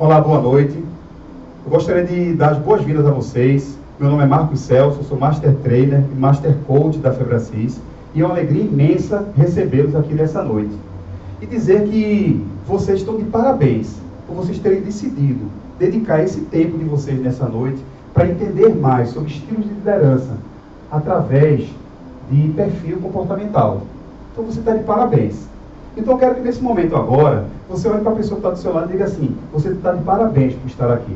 Olá, boa noite. Eu gostaria de dar as boas-vindas a vocês. Meu nome é Marcos Celso, eu sou Master Trainer e Master Coach da Febracis. E é uma alegria imensa recebê-los aqui nessa noite. E dizer que vocês estão de parabéns por vocês terem decidido dedicar esse tempo de vocês nessa noite para entender mais sobre estilos de liderança através de perfil comportamental. Então você está de parabéns. Então eu quero que nesse momento agora, você olhe para a pessoa que está do seu lado e diga assim: você está de parabéns por estar aqui.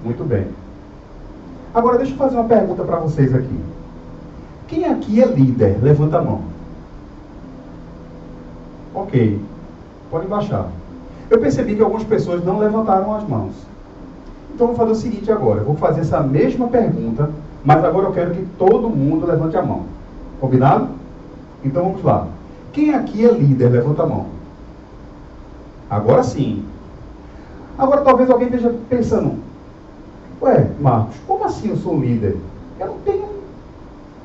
Muito bem. Agora deixa eu fazer uma pergunta para vocês aqui. Quem aqui é líder? Levanta a mão. Ok. Pode baixar. Eu percebi que algumas pessoas não levantaram as mãos. Então eu vou fazer o seguinte agora. Eu vou fazer essa mesma pergunta, mas agora eu quero que todo mundo levante a mão. Combinado? Então vamos lá. Quem aqui é líder? Levanta a mão. Agora sim. Agora talvez alguém esteja pensando: ué, Marcos, como assim eu sou um líder? Eu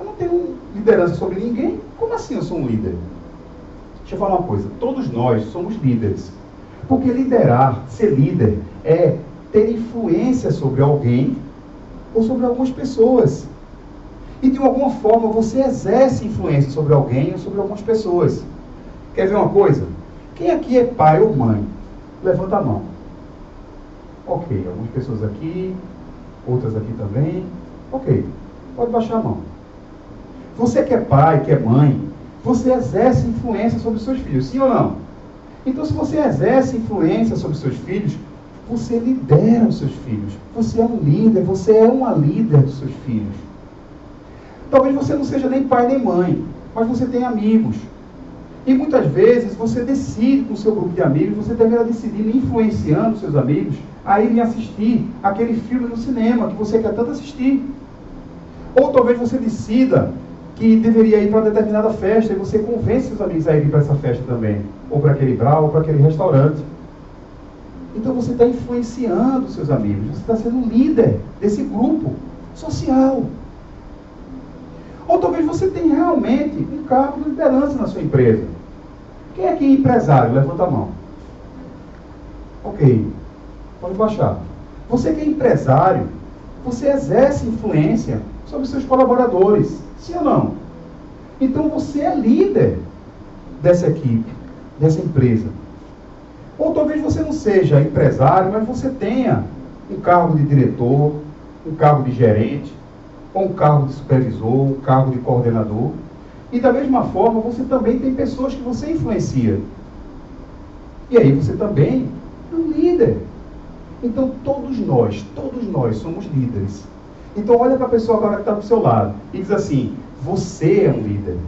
não tenho liderança sobre ninguém. Como assim eu sou um líder? Deixa eu falar uma coisa. Todos nós somos líderes. Porque liderar, ser líder, é ter influência sobre alguém ou sobre algumas pessoas. E de alguma forma você exerce influência sobre alguém ou sobre algumas pessoas. Quer ver uma coisa? Quem aqui é pai ou mãe? Levanta a mão. Ok, algumas pessoas aqui, outras aqui também. Ok, pode baixar a mão. Você que é pai, que é mãe, você exerce influência sobre os seus filhos, sim ou não? Então, se você exerce influência sobre os seus filhos, você lidera os seus filhos. Você é um líder, você é uma líder dos seus filhos. Talvez você não seja nem pai nem mãe, mas você tem amigos. E muitas vezes você decide com o seu grupo de amigos, você deverá decidir influenciando seus amigos a irem assistir aquele filme no cinema que você quer tanto assistir. Ou talvez você decida que deveria ir para determinada festa e você convence seus amigos a irem para essa festa também. Ou para aquele bar, ou para aquele restaurante. Então você está influenciando seus amigos, você está sendo um líder desse grupo social. Ou talvez você tenha realmente um cargo de liderança na sua empresa. Quem aqui é empresário? Levanta a mão. Ok. Pode baixar. Você que é empresário, você exerce influência sobre seus colaboradores. Sim ou não? Então você é líder dessa equipe, dessa empresa. Ou talvez você não seja empresário, mas você tenha um cargo de diretor, um cargo de gerente, ou um cargo de supervisor, um cargo de coordenador. E da mesma forma, você também tem pessoas que você influencia. E aí você também é um líder. Então todos nós somos líderes. Então olha para a pessoa agora que está do seu lado e diz assim: você é um líder.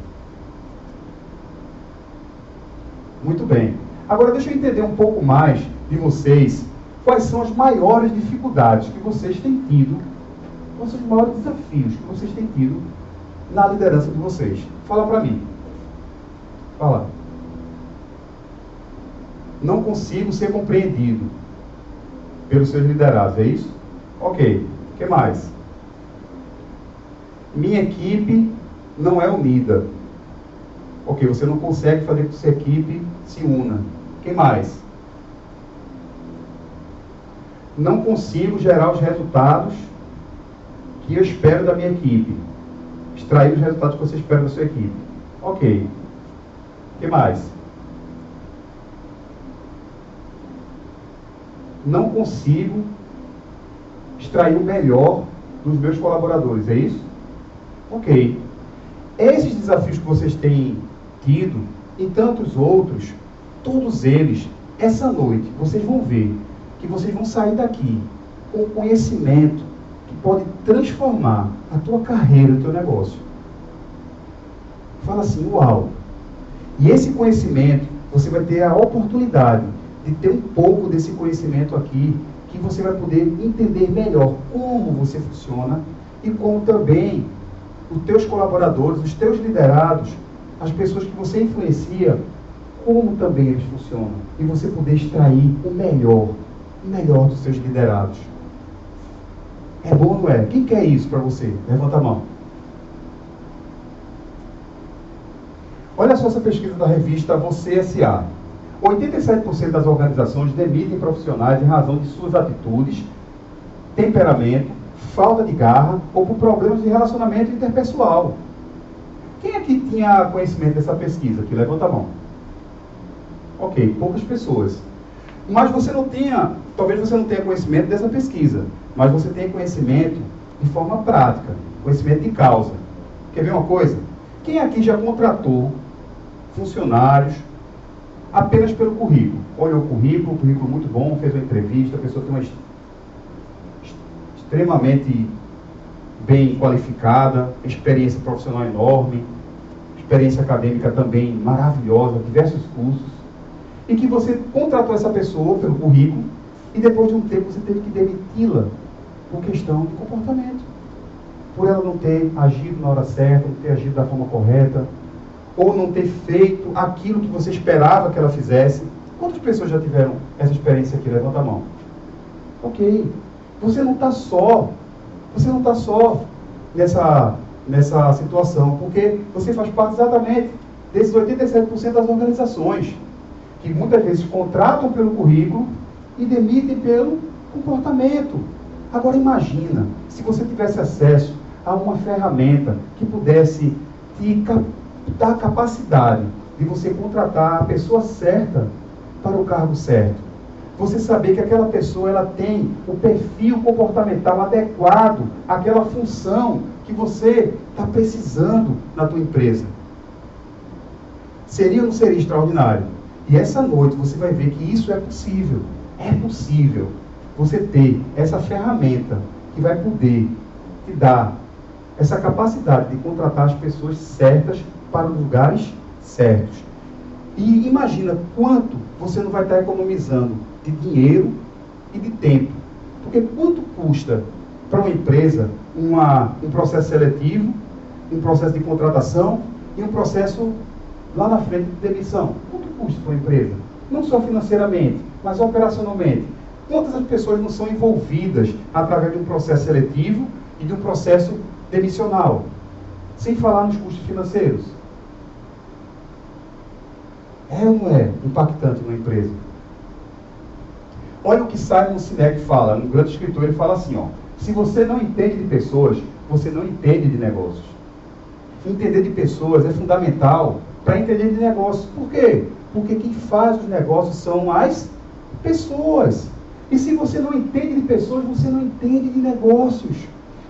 Muito bem. Agora deixa eu entender um pouco mais de vocês. Quais são as maiores dificuldades que vocês têm tido? Quais são os maiores desafios que vocês têm tido na liderança de vocês? Fala para mim. Fala. Não consigo ser compreendido pelos seus liderados, é isso? Ok. O que mais? Minha equipe não é unida. Ok, você não consegue fazer com que sua equipe se una. Quem mais? Não consigo gerar os resultados que eu espero da minha equipe. Extrair os resultados que você espera da sua equipe. Ok. O que mais? Não consigo extrair o melhor dos meus colaboradores, é isso? Ok. Esses desafios que vocês têm tido, e tantos outros, todos eles, essa noite, vocês vão ver que vocês vão sair daqui com conhecimento que pode transformar a tua carreira, o teu negócio. Fala assim: uau! E esse conhecimento, você vai ter a oportunidade de ter um pouco desse conhecimento aqui, que você vai poder entender melhor como você funciona e como também os teus colaboradores, os teus liderados, as pessoas que você influencia, como também eles funcionam. E você poder extrair o melhor dos seus liderados. É bom ou não é? Quem quer isso para você? Levanta a mão. Olha só essa pesquisa da revista Você S.A. 87% das organizações demitem profissionais em razão de suas atitudes, temperamento, falta de garra ou por problemas de relacionamento interpessoal. Quem aqui tinha conhecimento dessa pesquisa? Aqui, levanta a mão. Ok, poucas pessoas. Mas você não tinha, talvez você não tenha conhecimento dessa pesquisa, mas você tem conhecimento de forma prática, conhecimento de causa. Quer ver uma coisa? Quem aqui já contratou funcionários apenas pelo currículo? Olhou o currículo muito bom, fez uma entrevista, a pessoa tem uma extremamente bem qualificada, experiência profissional enorme, experiência acadêmica também maravilhosa, diversos cursos, e que você contratou essa pessoa pelo currículo e depois de um tempo você teve que demiti-la por questão de comportamento, por ela não ter agido na hora certa, não ter agido da forma correta, ou não ter feito aquilo que você esperava que ela fizesse. Quantas pessoas já tiveram essa experiência aqui? Levanta a mão. Ok. Você não está só nessa situação, porque você faz parte exatamente desses 87% das organizações, que muitas vezes contratam pelo currículo e demitem pelo comportamento. Agora imagina, se você tivesse acesso a uma ferramenta que pudesse te dar a capacidade de você contratar a pessoa certa para o cargo certo. Você saber que aquela pessoa ela tem o perfil comportamental adequado àquela função que você está precisando na tua empresa. Seria ou não seria extraordinário? E essa noite você vai ver que isso é possível. É possível você ter essa ferramenta que vai poder te dar essa capacidade de contratar as pessoas certas para os lugares certos. E imagina quanto você não vai estar economizando de dinheiro e de tempo. Porque quanto custa para uma empresa um processo seletivo, um processo de contratação e um processo lá na frente de demissão? Quanto custa para uma empresa? Não só financeiramente, mas operacionalmente. Quantas as pessoas não são envolvidas através de um processo seletivo e de um processo demissional? Sem falar nos custos financeiros. É ou não é impactante numa empresa? Olha o que Simon Sinek fala, um grande escritor, ele fala assim, ó: se você não entende de pessoas, você não entende de negócios. Entender de pessoas é fundamental para entender de negócios. Por quê? Porque quem faz os negócios são as pessoas. E se você não entende de pessoas, você não entende de negócios.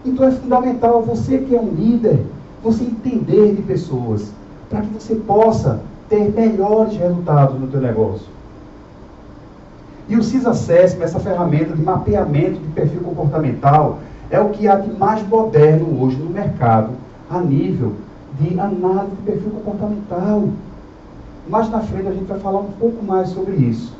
Então é fundamental você que é um líder, você entender de pessoas, para que você possa ter melhores resultados no teu negócio. E o CIS Assessment, essa ferramenta de mapeamento de perfil comportamental, é o que há de mais moderno hoje no mercado, a nível de análise de perfil comportamental. Mais na frente a gente vai falar um pouco mais sobre isso.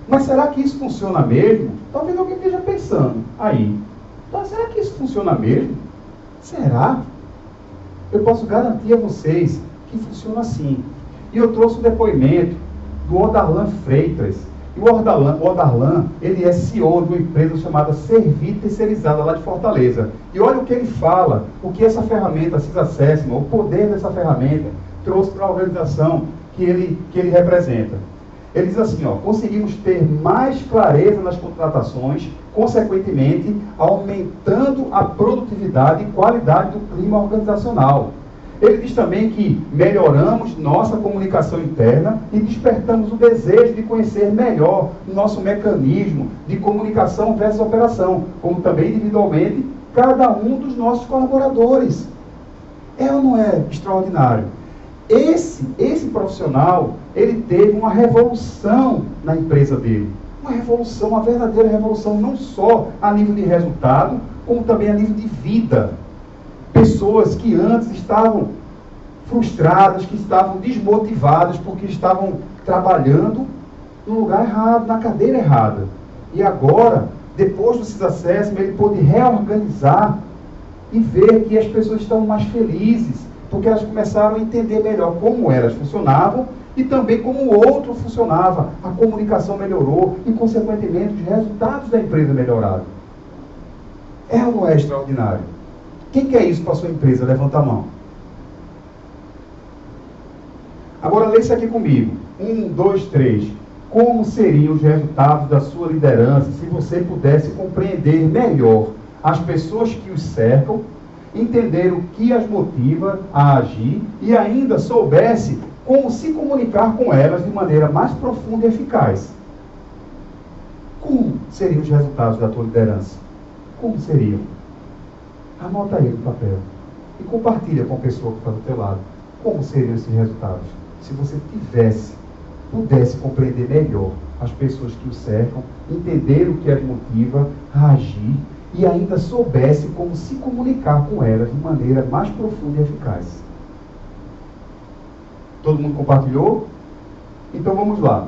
Mas será que isso funciona mesmo? Talvez alguém esteja pensando aí. Então, será que isso funciona mesmo? Será? Eu posso garantir a vocês que funciona assim. E eu trouxe um depoimento do Odarlan Freitas. E o Odarlan, ele é CEO de uma empresa chamada Servir Terceirizada, lá de Fortaleza. E olha o que ele fala, o que essa ferramenta, a CIS Assessment, o poder dessa ferramenta, trouxe para a organização que ele representa. Ele diz assim, ó: conseguimos ter mais clareza nas contratações, consequentemente, aumentando a produtividade e qualidade do clima organizacional. Ele diz também que melhoramos nossa comunicação interna e despertamos o desejo de conhecer melhor nosso mecanismo de comunicação versus operação, como também individualmente cada um dos nossos colaboradores. É ou não é extraordinário? Esse profissional, ele teve uma revolução na empresa dele. Uma revolução, uma verdadeira revolução, não só a nível de resultado, como também a nível de vida. Pessoas que antes estavam frustradas, que estavam desmotivadas, porque estavam trabalhando no lugar errado, na cadeira errada. E agora, depois do CIS Assessment, ele pôde reorganizar e ver que as pessoas estão mais felizes, porque elas começaram a entender melhor como elas funcionavam e também como o outro funcionava. A comunicação melhorou e, consequentemente, os resultados da empresa melhoraram. É ou não é extraordinário? Quem quer isso para a sua empresa? Levanta a mão. Agora lê isso aqui comigo. 1, 2, 3. Como seriam os resultados da sua liderança se você pudesse compreender melhor as pessoas que os cercam, entender o que as motiva a agir e ainda soubesse como se comunicar com elas de maneira mais profunda e eficaz? Como seriam os resultados da tua liderança? Como seriam? Anota aí no papel e compartilha com a pessoa que está do teu lado. Como seriam esses resultados? Se você pudesse compreender melhor as pessoas que o cercam, entender o que as motiva a agir e ainda soubesse como se comunicar com elas de maneira mais profunda e eficaz. Todo mundo compartilhou? Então vamos lá.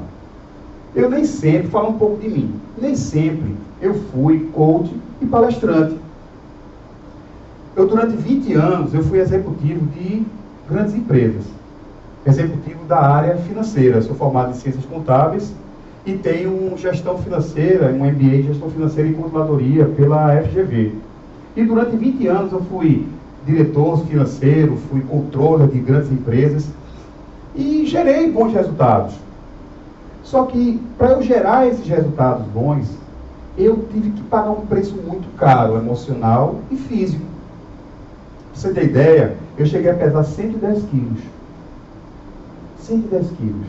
Eu nem sempre, falo um pouco de mim, nem sempre eu fui coach e palestrante. Durante 20 anos, eu fui executivo de grandes empresas. Executivo da área financeira. Sou formado em Ciências Contábeis e tenho gestão financeira, um MBA em Gestão Financeira e Controladoria pela FGV. E durante 20 anos eu fui diretor financeiro, fui controller de grandes empresas e gerei bons resultados. Só que, para eu gerar esses resultados bons, eu tive que pagar um preço muito caro, emocional e físico. Pra você ter ideia, eu cheguei a pesar 110 quilos. 110 quilos.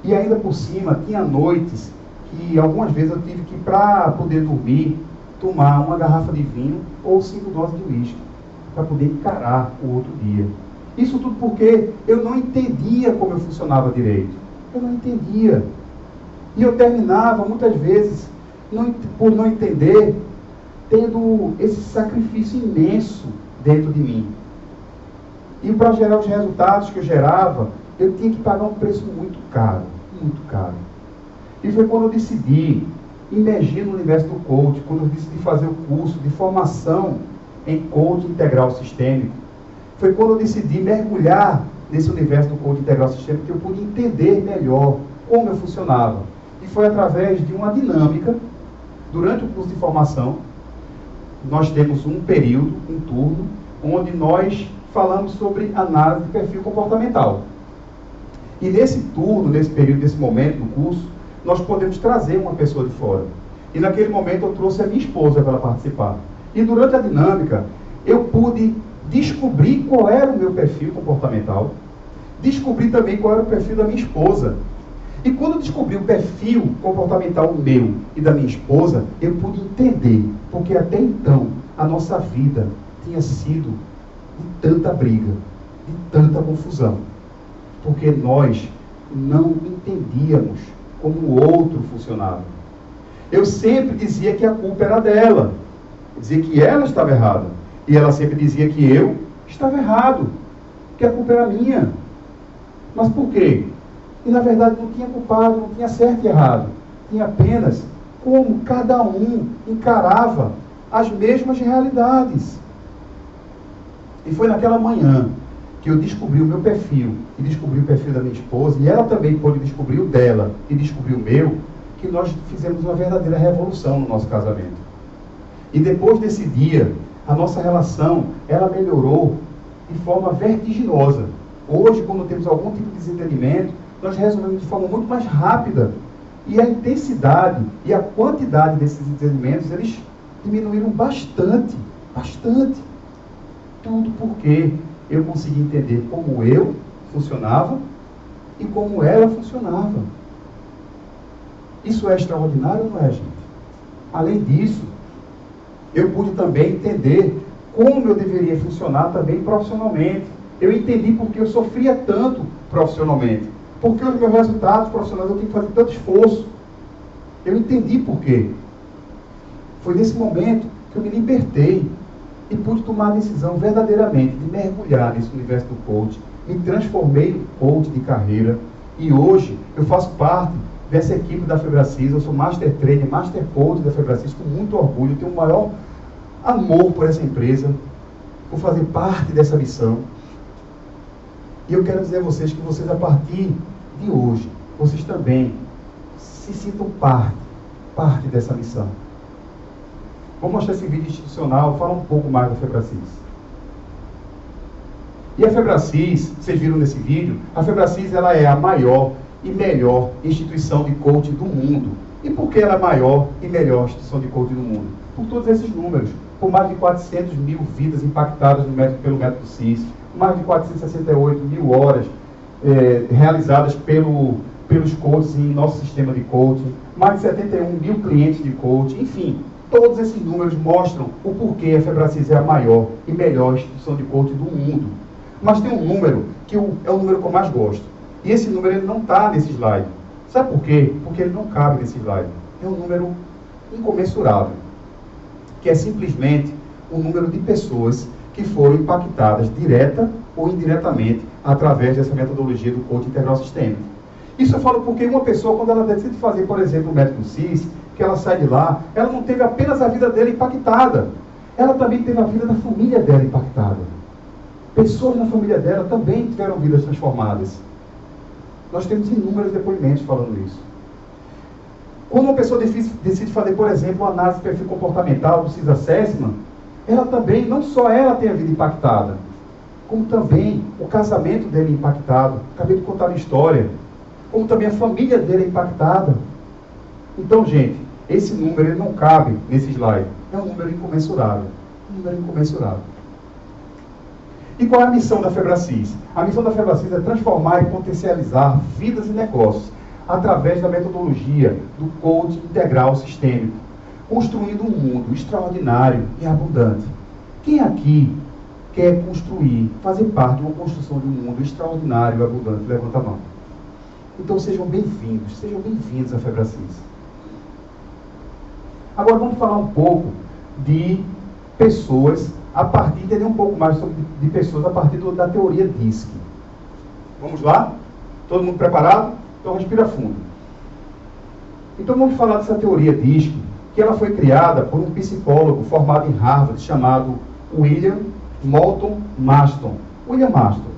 E ainda por cima, tinha noites que algumas vezes eu tive que, para poder dormir, tomar uma garrafa de vinho ou 5 doses de uísque, para poder encarar o outro dia. Isso tudo porque eu não entendia como eu funcionava direito. Eu não entendia. E eu terminava, muitas vezes, por não entender, tendo esse sacrifício imenso dentro de mim. E para gerar os resultados que eu gerava, eu tinha que pagar um preço muito caro, muito caro. E foi quando eu decidi imergir no universo do coaching, quando eu decidi fazer o curso de formação em coaching integral sistêmico. Foi quando eu decidi mergulhar nesse universo do coaching integral sistêmico que eu pude entender melhor como eu funcionava. E foi através de uma dinâmica, durante o curso de formação, nós temos um período, um turno, onde nós falamos sobre análise de perfil comportamental. E nesse turno, nesse período, nesse momento do curso, nós podemos trazer uma pessoa de fora. E naquele momento eu trouxe a minha esposa para participar. E durante a dinâmica, eu pude descobrir qual era o meu perfil comportamental, descobri também qual era o perfil da minha esposa. E quando eu descobri o perfil comportamental meu e da minha esposa, eu pude entender, porque até então a nossa vida tinha sido de tanta briga, de tanta confusão, porque nós não entendíamos como o outro funcionava. Eu sempre dizia que a culpa era dela, dizia que ela estava errada, e ela sempre dizia que eu estava errado, que a culpa era minha. Mas por quê? E na verdade não tinha culpado, não tinha certo e errado. Tinha apenas como cada um encarava as mesmas realidades. E foi naquela manhã que eu descobri o meu perfil, e descobri o perfil da minha esposa, e ela também pôde descobrir o dela, e descobrir o meu, que nós fizemos uma verdadeira revolução no nosso casamento. E depois desse dia, a nossa relação, ela melhorou de forma vertiginosa. Hoje, quando temos algum tipo de desentendimento, nós resolvemos de forma muito mais rápida. E a intensidade e a quantidade desses desentendimentos, eles diminuíram bastante, bastante. Tudo porque eu consegui entender como eu funcionava e como ela funcionava. Isso é extraordinário ou não é, gente? Além disso, eu pude também entender como eu deveria funcionar também profissionalmente. Eu entendi porque eu sofria tanto profissionalmente. Porque os meus resultados profissionais eu tenho que fazer tanto esforço. Eu entendi por quê. Foi nesse momento que eu me libertei e pude tomar a decisão verdadeiramente de mergulhar nesse universo do coaching. Me transformei em coach de carreira e hoje eu faço parte dessa equipe da Febracis. Eu sou Master Trainer, Master Coach da Febracis com muito orgulho. Eu tenho o maior amor por essa empresa, por fazer parte dessa missão. E eu quero dizer a vocês que vocês, a partir de hoje, vocês também se sintam parte dessa missão. Vou mostrar esse vídeo institucional, falar um pouco mais da Febracis. E a Febracis, vocês viram nesse vídeo, a Febracis ela é a maior e melhor instituição de coaching do mundo. E por que ela é a maior e melhor instituição de coaching do mundo? Por todos esses números. Por mais de 400 mil vidas impactadas pelo método CIS, mais de 468 mil horas realizadas pelos coaches em nosso sistema de coaching, mais de 71 mil clientes de coaching, enfim, todos esses números mostram o porquê a Febracis é a maior e melhor instituição de coaching do mundo. Mas tem um número que é o número que eu mais gosto. E esse número ele não está nesse slide. Sabe por quê? Porque ele não cabe nesse slide. É um número incomensurável, que é simplesmente o número de pessoas que foram impactadas direta ou indiretamente através dessa metodologia do coaching integral sistêmico. Isso eu falo porque uma pessoa, quando ela decide fazer, por exemplo, o método CIS, que ela sai de lá, ela não teve apenas a vida dela impactada, ela também teve a vida da família dela impactada. Pessoas na família dela também tiveram vidas transformadas. Nós temos inúmeros depoimentos falando isso. Quando uma pessoa decide fazer, por exemplo, uma análise de perfil comportamental do CIS Assessment, ela também, não só ela tem a vida impactada, como também o casamento dele impactado. Acabei de contar a história. Como também a família dele é impactada. Então, gente, esse número ele não cabe nesse slide. É um número incomensurável. Um número incomensurável. E qual é a missão da Febracis? A missão da Febracis é transformar e potencializar vidas e negócios através da metodologia do coaching integral sistêmico, construindo um mundo extraordinário e abundante. Quem aqui quer construir, fazer parte de uma construção de um mundo extraordinário e abundante? Levanta a mão. Então sejam bem-vindos à Febracis. Agora vamos falar um pouco de pessoas, entender um pouco mais de pessoas a partir da teoria DISC. Vamos lá? Todo mundo preparado? Então respira fundo. Então vamos falar dessa teoria DISC, que ela foi criada por um psicólogo formado em Harvard, chamado William Moulton Marston. William Marston.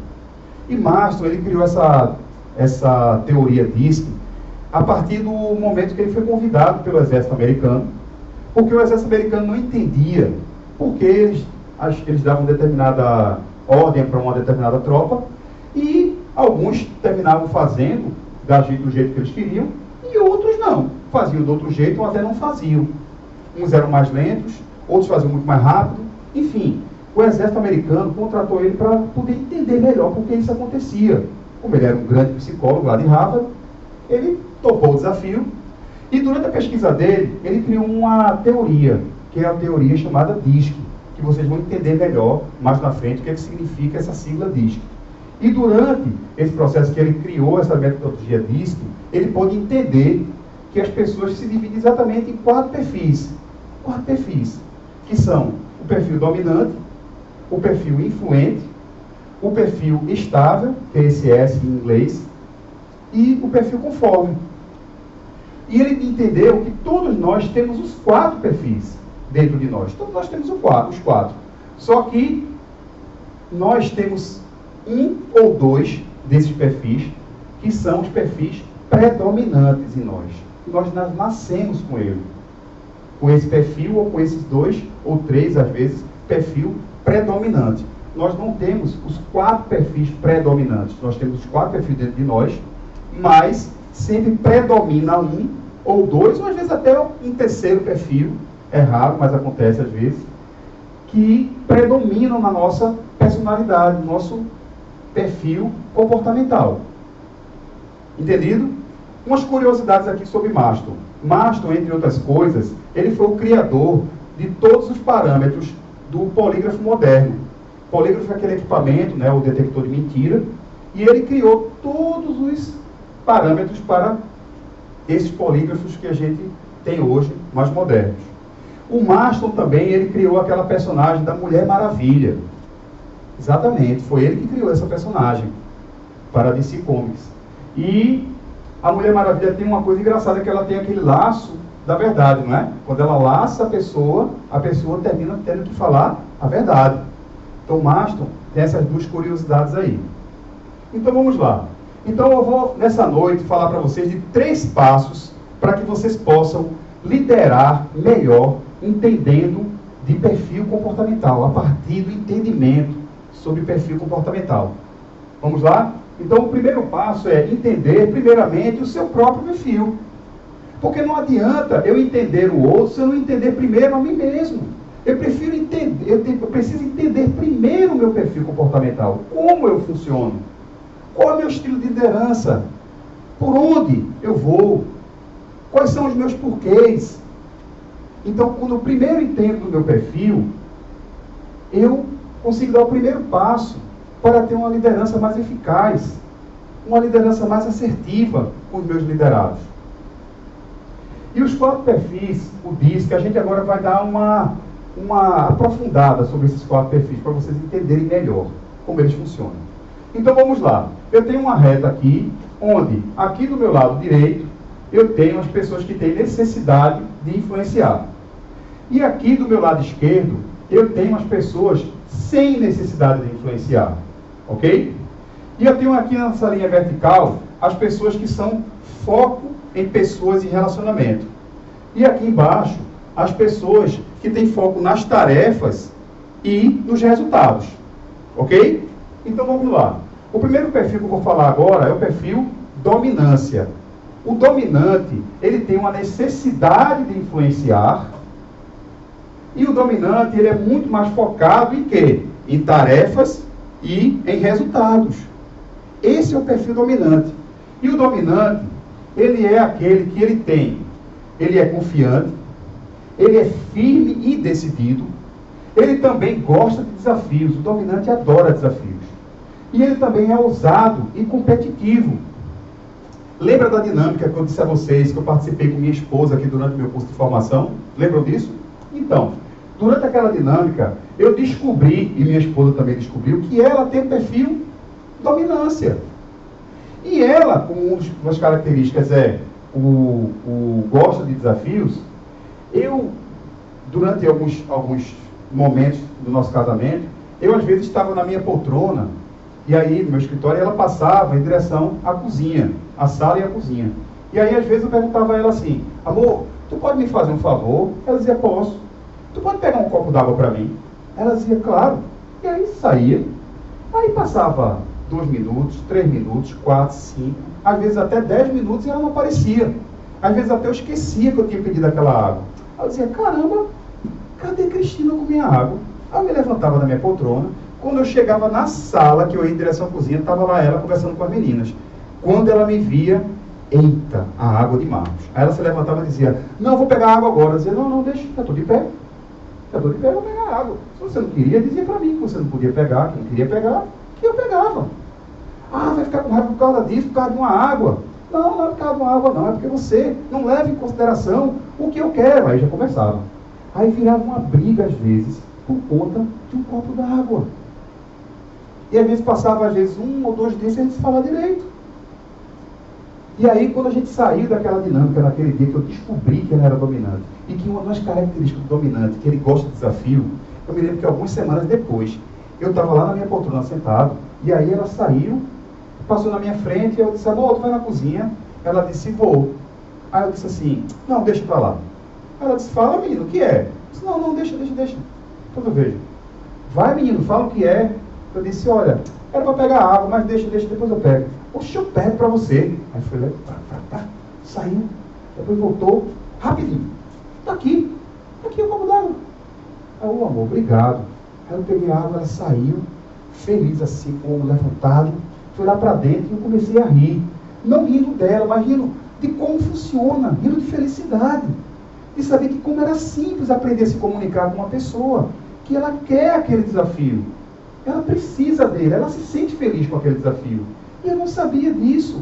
E Marston, ele criou essa teoria DISC a partir do momento que ele foi convidado pelo exército americano, porque o exército americano não entendia porque eles davam determinada ordem para uma determinada tropa e alguns terminavam fazendo do jeito que eles queriam e outros não, faziam de outro jeito ou até não faziam. Uns eram mais lentos, outros faziam muito mais rápido, enfim, o exército americano contratou ele para poder entender melhor por que isso acontecia. Como ele era um grande psicólogo lá de Harvard, ele topou o desafio e durante a pesquisa dele, ele criou uma teoria, que é a teoria chamada DISC, que vocês vão entender melhor mais na frente o que é que significa essa sigla DISC. E durante esse processo que ele criou essa metodologia DISC, ele pôde entender que as pessoas se dividem exatamente em quatro perfis, que são o perfil dominante, o perfil influente, o perfil estável, que é esse S em inglês, e o perfil conforme. E ele entendeu que todos nós temos os quatro perfis dentro de nós. Todos nós temos os quatro. Só que nós temos um ou dois desses perfis que são os perfis predominantes em nós. Nós nascemos com ele. Com esse perfil, ou com esses dois, ou três, às vezes, perfil predominante. Nós não temos os quatro perfis predominantes. Nós temos os quatro perfis dentro de nós, mas sempre predomina um ou dois, ou às vezes até um terceiro perfil, é raro, mas acontece às vezes, que predominam na nossa personalidade, no nosso perfil comportamental. Entendido? Umas curiosidades aqui sobre Marston. Marston, entre outras coisas, ele foi o criador de todos os parâmetros do polígrafo moderno. O polígrafo é aquele equipamento, né, o detector de mentira, e ele criou todos os parâmetros para esses polígrafos que a gente tem hoje, mais modernos. O Marston também, ele criou aquela personagem da Mulher Maravilha. Exatamente, foi ele que criou essa personagem para a DC Comics. E a Mulher Maravilha tem uma coisa engraçada, que ela tem aquele laço da verdade, não é? Quando ela laça a pessoa termina tendo que falar a verdade. Então Marston tem essas duas curiosidades aí. Então vamos lá. Então eu vou, nessa noite, falar para vocês de 3 passos para que vocês possam liderar melhor, entendendo de perfil comportamental, a partir do entendimento sobre perfil comportamental. Vamos lá? Então, o primeiro passo é entender, primeiramente, o seu próprio perfil. Porque não adianta eu entender o outro se eu não entender primeiro a mim mesmo. Eu prefiro entender, eu preciso entender primeiro o meu perfil comportamental. Como eu funciono? Qual é o meu estilo de liderança? Por onde eu vou? Quais são os meus porquês? Então, quando eu primeiro entendo o meu perfil, eu consigo dar o primeiro passo para ter uma liderança mais eficaz, uma liderança mais assertiva com os meus liderados. E os 4 perfis, o DISC, que a gente agora vai dar uma aprofundada sobre esses 4 perfis, para vocês entenderem melhor como eles funcionam. Então vamos lá. Eu tenho uma reta aqui, onde aqui do meu lado direito, eu tenho as pessoas que têm necessidade de influenciar. E aqui do meu lado esquerdo, eu tenho as pessoas sem necessidade de influenciar. Ok? E eu tenho aqui nessa linha vertical, as pessoas que são foco em pessoas e relacionamento. E aqui embaixo, as pessoas que têm foco nas tarefas e nos resultados. Ok? Então vamos lá. O primeiro perfil que eu vou falar agora é o perfil dominância. O dominante, ele tem uma necessidade de influenciar, e o dominante, ele é muito mais focado em quê? Em tarefas e em resultados. Esse é o perfil dominante. E o dominante, ele é aquele que ele é confiante, ele é firme e decidido, ele também gosta de desafios. O dominante adora desafios. E ele também é ousado e competitivo. Lembra da dinâmica que eu disse a vocês, que eu participei com minha esposa aqui durante meu curso de formação? Lembram disso? Então, durante aquela dinâmica, eu descobri, e minha esposa também descobriu, que ela tem um perfil dominância. E ela, como uma das características é o gosta de desafios, eu, durante alguns momentos do nosso casamento, eu às vezes estava na minha poltrona, e aí no meu escritório ela passava em direção à cozinha, a sala e a cozinha. E aí às vezes eu perguntava a ela assim: amor, tu pode me fazer um favor? Ela dizia: posso. Tu pode pegar um copo d'água para mim? Ela dizia: claro. E aí saía, aí passava 2 minutos, 3 minutos, 4, 5, às vezes até 10 minutos e ela não aparecia. Às vezes até eu esquecia que eu tinha pedido aquela água. Eu dizia: caramba, cadê Cristina com minha água? Aí eu me levantava da minha poltrona. Quando eu chegava na sala, que eu ia em direção à cozinha, estava lá ela conversando com as meninas. Quando ela me via, eita, a água de Marcos. Aí ela se levantava e dizia: não, vou pegar água agora. Eu dizia: não, deixa, eu estou de pé. Eu estou de pé, eu vou pegar água. Se você não queria, dizia para mim que você não podia pegar, que não queria pegar, que eu pegava. Ah, vai ficar com raiva por causa disso, por causa de uma água. Não é por causa de uma água não, é porque você não leva em consideração o que eu quero. Aí já começava. Aí virava uma briga às vezes, por conta de um copo d'água. E às vezes passava, às vezes, 1 ou 2 dias sem a gente falar direito. E aí, quando a gente saiu daquela dinâmica, naquele dia que eu descobri que ela era dominante, e que uma das características do dominante, que ele gosta de desafio, eu me lembro que algumas semanas depois, eu estava lá na minha poltrona sentado, e aí ela saiu, passou na minha frente, e eu disse: amor, tu vai na cozinha? Ela disse: vou. Aí eu disse assim: não, deixa pra lá. Ela disse: fala, menino, o que é? Eu disse: não, deixa. Então eu vejo. Vai, menino, fala o que é. Eu disse: olha, era para pegar água, mas deixa, depois eu pego. Oxe, eu pego para você. Aí foi lá, saiu, depois voltou, rapidinho. Tá aqui o copo d'água. Aí eu: amor, obrigado. Aí eu peguei a água, ela saiu, feliz assim, com o ombro levantado, fui lá para dentro e eu comecei a rir. Não rindo dela, mas rindo de como funciona, rindo de felicidade. De saber que como era simples aprender a se comunicar com uma pessoa, que ela quer aquele desafio. Ela precisa dele, ela se sente feliz com aquele desafio. E eu não sabia disso.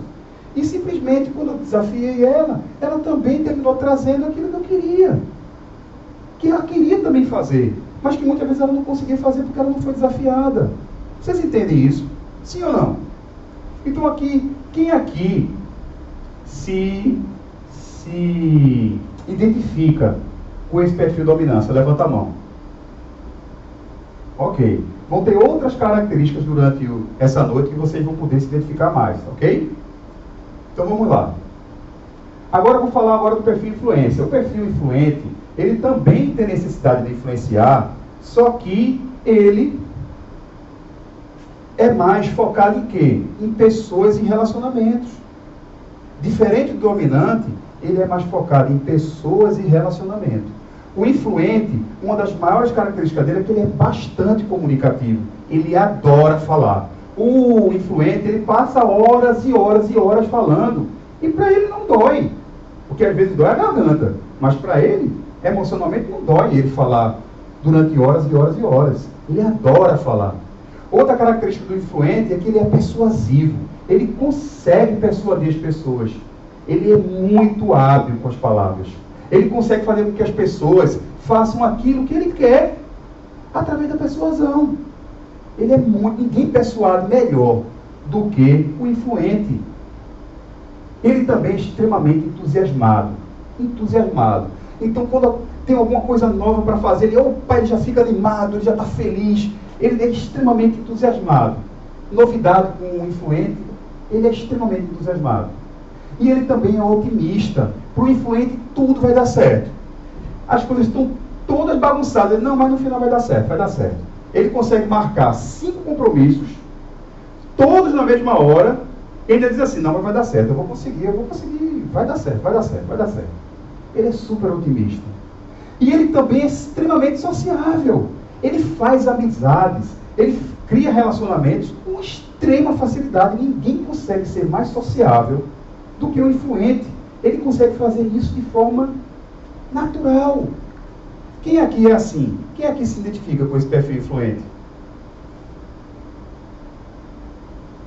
E simplesmente, quando eu desafiei ela também terminou trazendo aquilo que eu queria. Que ela queria também fazer, mas que muitas vezes ela não conseguia fazer porque ela não foi desafiada. Vocês entendem isso? Sim ou não? Então aqui, quem aqui se identifica com esse perfil de dominância? Levanta a mão. Ok. Vão ter outras características durante essa noite que vocês vão poder se identificar mais, ok? Então vamos lá. Agora eu vou falar do perfil influência. O perfil influente, ele também tem necessidade de influenciar, só que ele é mais focado em quê? Em pessoas e relacionamentos. Diferente do dominante, ele é mais focado em pessoas e relacionamentos. O influente, uma das maiores características dele é que ele é bastante comunicativo. Ele adora falar. O influente, ele passa horas e horas e horas falando. E para ele não dói. Porque às vezes dói a garganta. Mas para ele, emocionalmente, não dói ele falar durante horas e horas e horas. Ele adora falar. Outra característica do influente é que ele é persuasivo. Ele consegue persuadir as pessoas. Ele é muito hábil com as palavras. Ele consegue fazer com que as pessoas façam aquilo que ele quer através da persuasão. Ele é muito, ninguém persuade melhor do que o influente. Ele também é extremamente entusiasmado. Entusiasmado. Então, quando tem alguma coisa nova para fazer, ele já fica animado, ele já está feliz. Ele é extremamente entusiasmado. Novidade com o influente, ele é extremamente entusiasmado. E ele também é otimista. Para o influente, tudo vai dar certo. As coisas estão todas bagunçadas. Ele, não, mas no final vai dar certo, vai dar certo. Ele consegue marcar 5 compromissos, todos na mesma hora. Ele diz assim, não, mas vai dar certo, eu vou conseguir, vai dar certo, vai dar certo, vai dar certo. Ele é super otimista. E ele também é extremamente sociável. Ele faz amizades, ele cria relacionamentos com extrema facilidade. Ninguém consegue ser mais sociável do que o influente. Ele consegue fazer isso de forma natural. Quem aqui é assim? Quem aqui se identifica com esse perfil influente?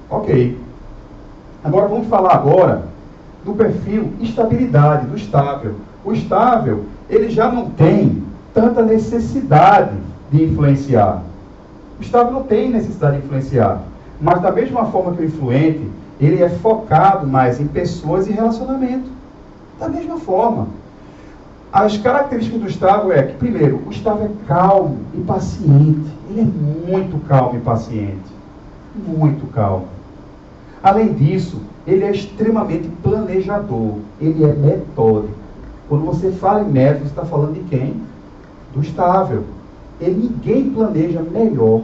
Ok. Agora vamos falar agora do perfil estabilidade, do estável. O estável, ele já não tem tanta necessidade de influenciar. O estável não tem necessidade de influenciar. Mas da mesma forma que o influente, ele é focado mais em pessoas e relacionamento. Da mesma forma. As características do estável é que, primeiro, o estável é calmo e paciente. Ele é muito calmo e paciente. Muito calmo. Além disso, ele é extremamente planejador. Ele é metódico. Quando você fala em método, você está falando de quem? Do estável. Ninguém planeja melhor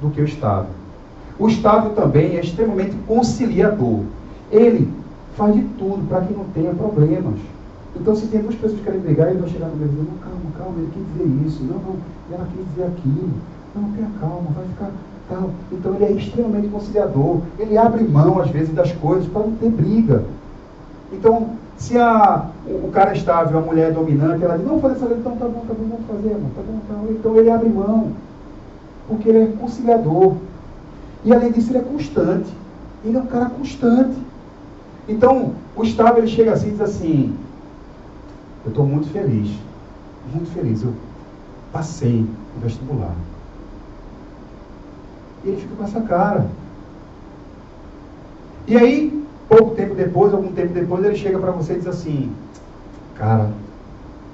do que o estável. O estável também é extremamente conciliador. Ele faz de tudo para que não tenha problemas. Então, se tem duas pessoas que querem brigar, ele vai chegar no meio e dizer, não, calma, ele quis dizer isso, não, ela quis dizer aquilo, não, tenha calma, vai ficar tal. Então, ele é extremamente conciliador. Ele abre mão, às vezes, das coisas para não ter briga. Então, se o cara é estável, a mulher é dominante, ela diz, não, vou fazer isso, então tá bom, vamos fazer, amor, tá bom, tá bom. Então, ele abre mão, porque ele é conciliador. E, além disso, ele é constante. Ele é um cara constante. Então, o estável, ele chega assim e diz assim, eu estou muito feliz, eu passei no vestibular. E ele fica com essa cara. E aí, algum tempo depois, ele chega para você e diz assim, cara,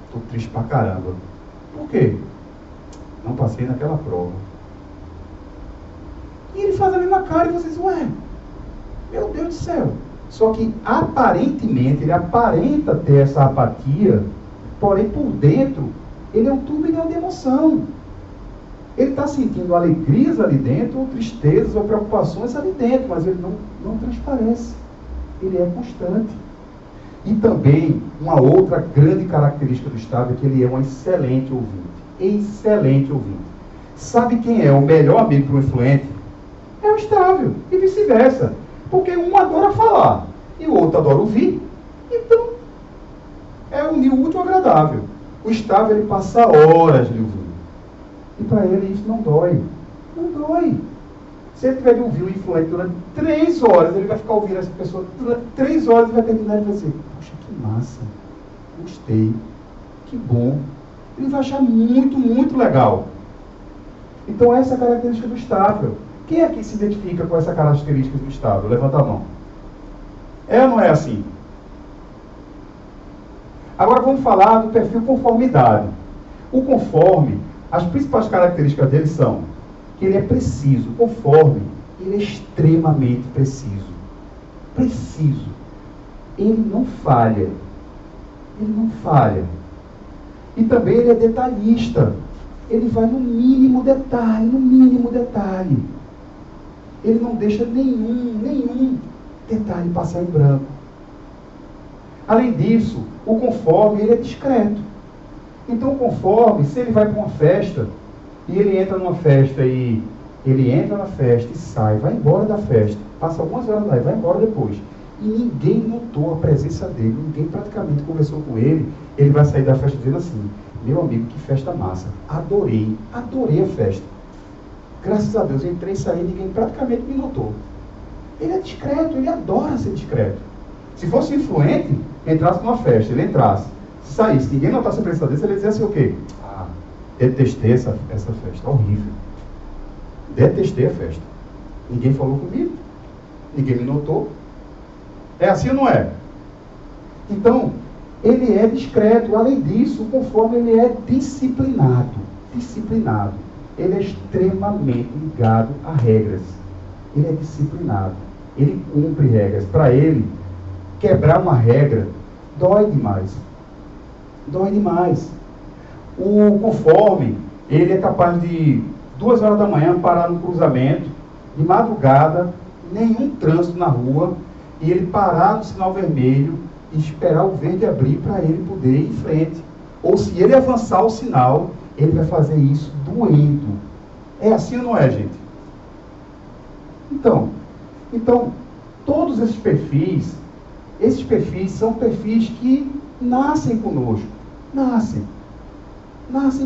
estou triste pra caramba. Por quê? Não passei naquela prova. E ele faz a mesma cara e você diz, ué, meu Deus do céu. Só que, aparentemente, ele aparenta ter essa apatia, porém, por dentro, ele é um turbilhão de emoção. Ele está sentindo alegrias ali dentro, ou tristezas, ou preocupações ali dentro, mas ele não transparece. Ele é constante. E também, uma outra grande característica do estável é que ele é um excelente ouvinte. Excelente ouvinte. Sabe quem é o melhor amigo para o influente? É o estável, e vice-versa. Porque um adora falar e o outro adora ouvir. Então, é unir o útil ao agradável. O estável, ele passa horas lhe ouvindo. E para ele isso não dói. Não dói. Se ele tiver de ouvir o influente durante 3 horas, ele vai ficar ouvindo essa pessoa durante 3 horas e vai terminar e vai dizer, poxa, que massa. Gostei. Que bom. Ele vai achar muito, muito legal. Então essa é a característica do estável. Quem aqui se identifica com essa característica do estável? Levanta a mão. É ou não é assim? Agora vamos falar do perfil conformidade. O conforme, as principais características dele são que ele é preciso. Conforme, ele é extremamente preciso. Preciso. Ele não falha. Ele não falha. E também ele é detalhista. Ele vai no mínimo detalhe, no mínimo detalhe. ele não deixa nenhum detalhe passar em branco. Além disso, o conforme, ele é discreto. Então, o conforme, se ele vai para uma festa, e ele entra numa festa e ele entra na festa e sai, vai embora da festa, passa algumas horas lá e vai embora depois, e ninguém notou a presença dele, ninguém praticamente conversou com ele, ele vai sair da festa dizendo assim: meu amigo, que festa massa, adorei a festa, graças a Deus, eu entrei e saí, ninguém praticamente me notou. Ele é discreto, ele adora ser discreto. Se fosse influente, entrasse numa festa, ele entrasse, saísse, ninguém notasse a presença dele, ele ia dizer assim: o quê? Ah, detestei essa festa, horrível. Detestei a festa. Ninguém falou comigo, ninguém me notou. É assim ou não é? Então, ele é discreto. Além disso, conforme ele é disciplinado. Ele é extremamente ligado a regras. Ele é disciplinado. Ele cumpre regras. Para ele, quebrar uma regra dói demais. O conforme, ele é capaz de 2 horas da manhã parar no cruzamento, de madrugada, nenhum trânsito na rua, e ele parar no sinal vermelho e esperar o verde abrir para ele poder ir em frente. Ou se ele avançar o sinal, ele vai fazer isso doendo. É assim ou não é, gente? Então, todos esses perfis são perfis que nascem conosco. Nascem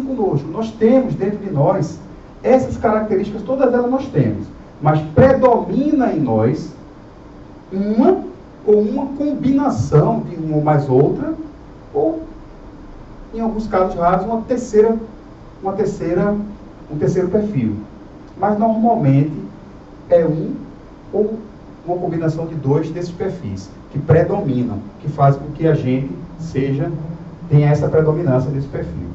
conosco. Nós temos dentro de nós essas características, todas elas nós temos. Mas predomina em nós uma ou uma combinação de uma ou mais outra, ou, em alguns casos raros, um terceiro perfil. Mas normalmente é um ou uma combinação de 2 desses perfis que predominam, que fazem com que a gente tenha essa predominância desse perfil.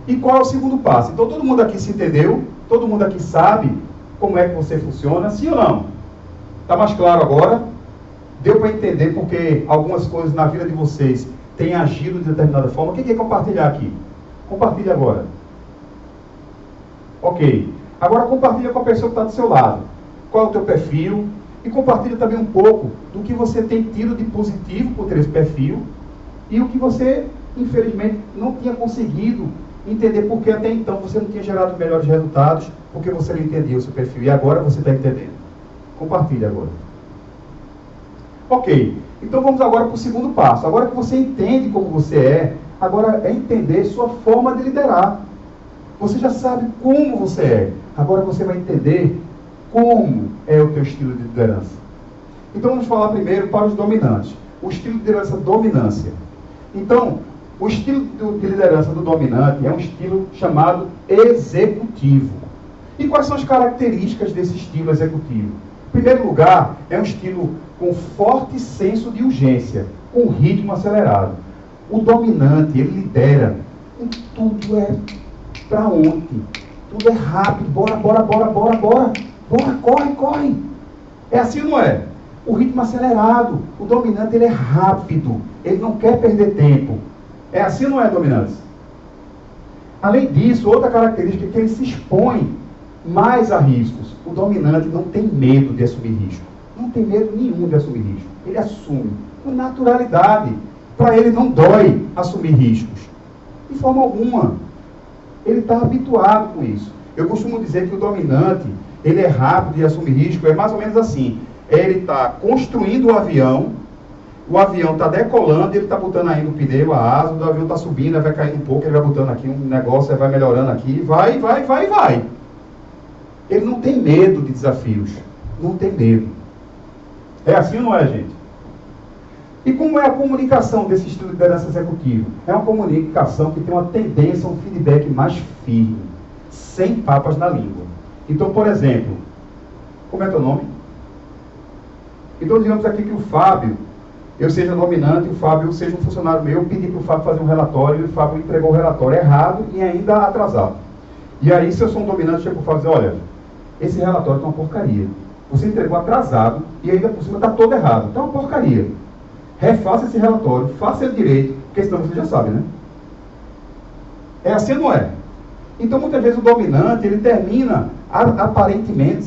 E qual é o segundo passo? Então todo mundo aqui se entendeu? Todo mundo aqui sabe como é que você funciona? Sim ou não? Está mais claro agora? Deu para entender porque algumas coisas na vida de vocês têm agido de determinada forma? Quem quer compartilhar aqui? Compartilhe agora. Ok. Agora compartilha com a pessoa que está do seu lado. Qual é o teu perfil? E compartilha também um pouco do que você tem tido de positivo por ter esse perfil e o que você, infelizmente, não tinha conseguido entender porque até então você não tinha gerado melhores resultados porque você não entendia o seu perfil e agora você está entendendo. Compartilha agora. Ok, então vamos agora para o segundo passo. Agora que você entende como você é, agora é entender sua forma de liderar. Você já sabe como você é. Agora você vai entender como é o teu estilo de liderança. Então vamos falar primeiro para os dominantes. O estilo de liderança dominância. Então, o estilo de liderança do dominante é um estilo chamado executivo. E quais são as características desse estilo executivo? Em primeiro lugar, é um estilo com forte senso de urgência, com ritmo acelerado. O dominante, ele lidera. Tudo é para ontem. Tudo é rápido. Bora. Bora, corre. É assim ou não é? O ritmo acelerado. O dominante, ele é rápido. Ele não quer perder tempo. É assim ou não é, dominante? Além disso, outra característica é que ele se expõe mais a riscos. O dominante não tem medo de assumir risco. Não tem medo nenhum de assumir risco. Ele assume com naturalidade. Para ele não dói assumir riscos. De forma alguma. Ele está habituado com isso. Eu costumo dizer que o dominante, ele é rápido de assumir risco. É mais ou menos assim. Ele está construindo o avião está decolando, ele está botando aí no pneu, a asa, o avião está subindo, vai caindo um pouco, ele vai botando aqui um negócio, aí vai melhorando aqui, vai. Ele não tem medo de desafios. Não tem medo. É assim ou não é, gente? E como é a comunicação desse estilo de liderança executivo? É uma comunicação que tem uma tendência a um feedback mais firme, sem papas na língua. Então, por exemplo, como é teu nome? Então, digamos aqui que o Fábio, eu seja dominante, o Fábio seja um funcionário meu, eu pedi para o Fábio fazer um relatório, e o Fábio entregou o relatório errado e ainda atrasado. E aí, se eu sou um dominante, chego para o Fábio e dizer, olha, esse relatório está uma porcaria. Você entregou atrasado e ainda por cima está todo errado. Está uma porcaria. Refaça esse relatório, faça ele direito, porque senão você já sabe, né? É assim ou não é? Então, muitas vezes o dominante, ele termina aparentemente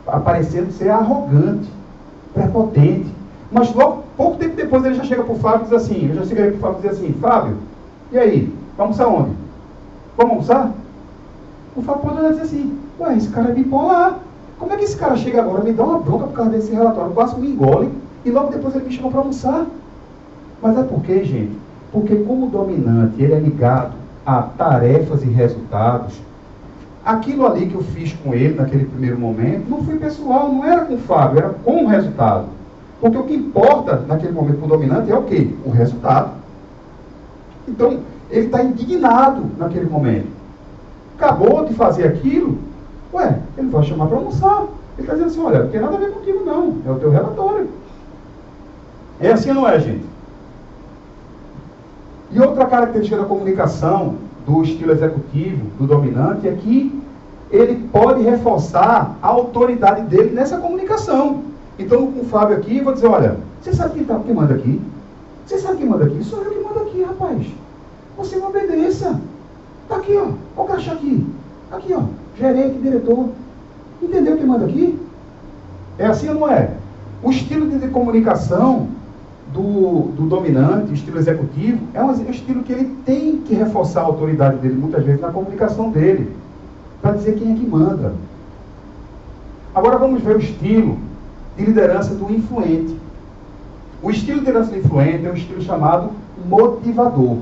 aparecendo ser arrogante, prepotente. Mas logo, pouco tempo depois, ele já chega para o Fábio e diz assim, eu já cheguei para o Fábio e diz assim, Fábio, e aí, vamos almoçar onde? Vamos almoçar? O Fábio pode olhar e dizer assim, ué, esse cara é bipolar. Como é que esse cara chega agora, me dá uma bronca por causa desse relatório, quase me engole, e logo depois ele me chama para almoçar? Mas é por quê, gente? Porque como dominante, ele é ligado a tarefas e resultados. Aquilo ali que eu fiz com ele naquele primeiro momento, não foi pessoal, não era com o Fábio, era com o resultado. Porque o que importa naquele momento para o dominante é o quê? O resultado. Então, ele está indignado naquele momento. Acabou de fazer aquilo, ué, ele vai chamar para almoçar. Ele está dizendo assim, olha, não tem nada a ver contigo não, é o teu relatório. É assim ou não é, gente? E outra característica da comunicação, do estilo executivo, do dominante, é que ele pode reforçar a autoridade dele nessa comunicação. Então, com o Fábio aqui, eu vou dizer, olha, você sabe quem manda aqui? Você sabe quem manda aqui? Sou eu que mando aqui, rapaz. Você me obedeça. Está aqui, ó. Olha o crachá aqui. Aqui, ó. Gerente, diretor. Entendeu quem manda aqui? É assim ou não é? O estilo de comunicação do dominante, estilo executivo, é um estilo que ele tem que reforçar a autoridade dele, muitas vezes, na comunicação dele, para dizer quem é que manda. Agora vamos ver o estilo de liderança do influente. O estilo de liderança do influente é um estilo chamado motivador.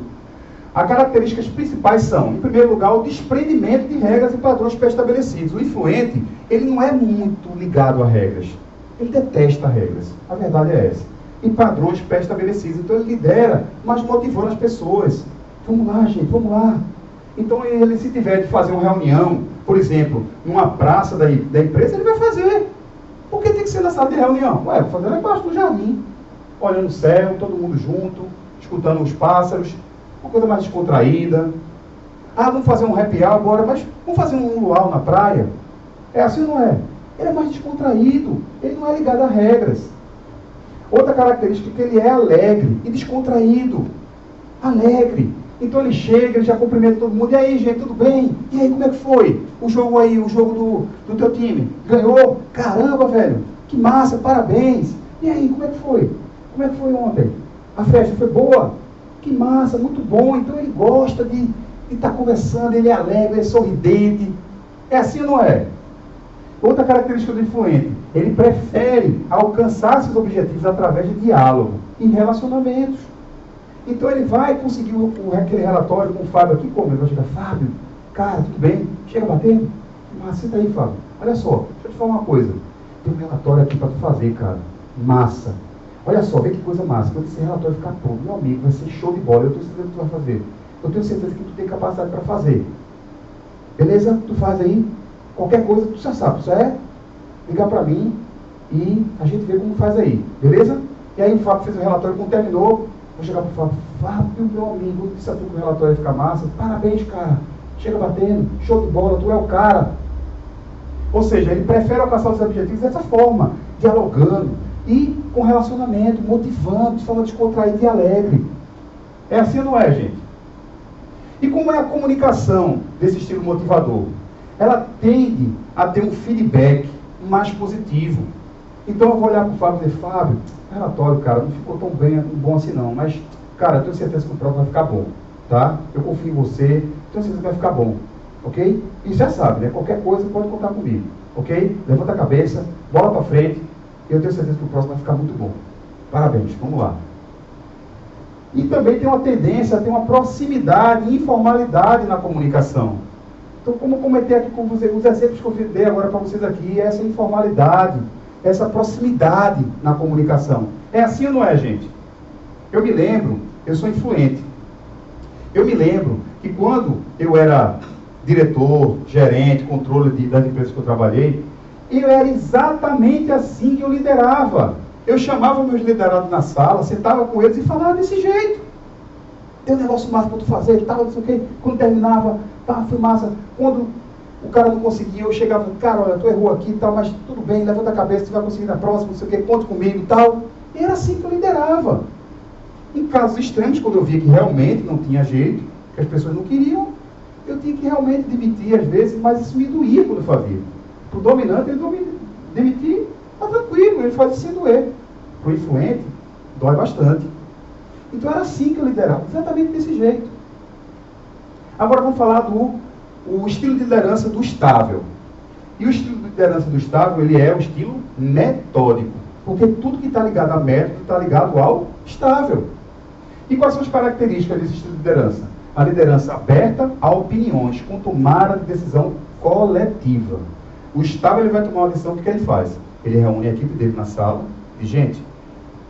As características principais são, em primeiro lugar, o desprendimento de regras e padrões pré-estabelecidos. O influente, ele não é muito ligado a regras. Ele detesta regras. A verdade é essa. E padrões pré-estabelecidos. Então ele lidera, mas motivando as pessoas. Vamos lá, gente, vamos lá. Então ele, se tiver de fazer uma reunião, por exemplo, numa praça da empresa, ele vai fazer. Por que tem que ser na sala de reunião? Ué, vou fazer lá embaixo no jardim. Olhando o céu, todo mundo junto, escutando os pássaros, uma coisa mais descontraída. Ah, vamos fazer um happy hour agora, mas vamos fazer um luau na praia? É assim ou não é? Ele é mais descontraído, ele não é ligado a regras. Outra característica é que ele é alegre e descontraído. Alegre. Então ele chega, ele já cumprimenta todo mundo. E aí, gente, tudo bem? E aí, como é que foi? O jogo aí, o jogo do teu time? Ganhou? Caramba, velho. Que massa, parabéns. E aí, como é que foi? Como é que foi ontem? A festa foi boa? Que massa, muito bom. Então ele gosta de estar conversando, ele é alegre, ele é sorridente. É assim ou não é? Outra característica do influente, ele prefere alcançar seus objetivos através de diálogo e relacionamentos. Então ele vai conseguir aquele relatório com o Fábio aqui, como ele vai chegar, Fábio, cara, tudo bem? Chega batendo? Mas senta aí, Fábio. Olha só, deixa eu te falar uma coisa. Tem um relatório aqui para tu fazer, cara. Massa. Olha só, vê que coisa massa. Quando esse relatório ficar pronto, meu amigo, vai ser show de bola. Eu tenho certeza que tu vai fazer. Eu tenho certeza que tu tem capacidade para fazer. Beleza? Tu faz aí. Qualquer coisa, tu já sabe. Só é ligar para mim e a gente vê como faz aí. Beleza? E aí o Fábio fez o relatório, quando terminou, vou chegar para o Fábio. Fábio, meu amigo, disse a tu que o relatório vai ficar massa. Parabéns, cara. Chega batendo. Show de bola. Tu é o cara. Ou seja, ele prefere alcançar os objetivos dessa forma. Dialogando. E com relacionamento, motivando, de forma descontraída e alegre. É assim ou não é, gente? E como é a comunicação desse estilo motivador? Ela tende a ter um feedback mais positivo. Então eu vou olhar para o Fábio e dizer, Fábio, relatório, cara, não ficou tão bom assim não, mas, cara, eu tenho certeza que o próximo vai ficar bom, tá? Eu confio em você, tenho certeza que vai ficar bom, ok? E já sabe, né? Qualquer coisa pode contar comigo, ok? Levanta a cabeça, bola para frente, e eu tenho certeza que o próximo vai ficar muito bom. Parabéns, vamos lá. E também tem uma tendência a ter uma proximidade e informalidade na comunicação. Então, como comentei aqui com vocês, os exemplos que eu dei agora para vocês aqui, é essa informalidade, essa proximidade na comunicação. É assim ou não é, gente? Eu me lembro, eu sou influente. Eu me lembro que quando eu era diretor, gerente, controle das empresas que eu trabalhei, eu era exatamente assim que eu liderava. Eu chamava meus liderados na sala, sentava com eles e falava desse jeito. Tem um negócio massa para tu fazer e tal, não sei o quê. Quando terminava, pá, foi massa. Quando o cara não conseguia, eu chegava, cara, olha, tu errou aqui e tal, mas tudo bem, levanta a cabeça, tu vai conseguir na próxima, não sei o quê, conta comigo e tal. E era assim que eu liderava. Em casos extremos, quando eu via que realmente não tinha jeito, que as pessoas não queriam, eu tinha que realmente demitir às vezes, mas isso me doía quando eu fazia. Para o dominante, ele demitir, tá tranquilo, ele faz sem doer. Para o influente, dói bastante. Então era assim que eu liderava, exatamente desse jeito. Agora vamos falar do estilo de liderança do estável. E o estilo de liderança do estável, ele é o estilo metódico. Porque tudo que está ligado a método está ligado ao estável. E quais são as características desse estilo de liderança? A liderança aberta a opiniões, com tomada de decisão coletiva. O estável, ele vai tomar uma decisão, o que ele faz? Ele reúne a equipe dele na sala e, gente,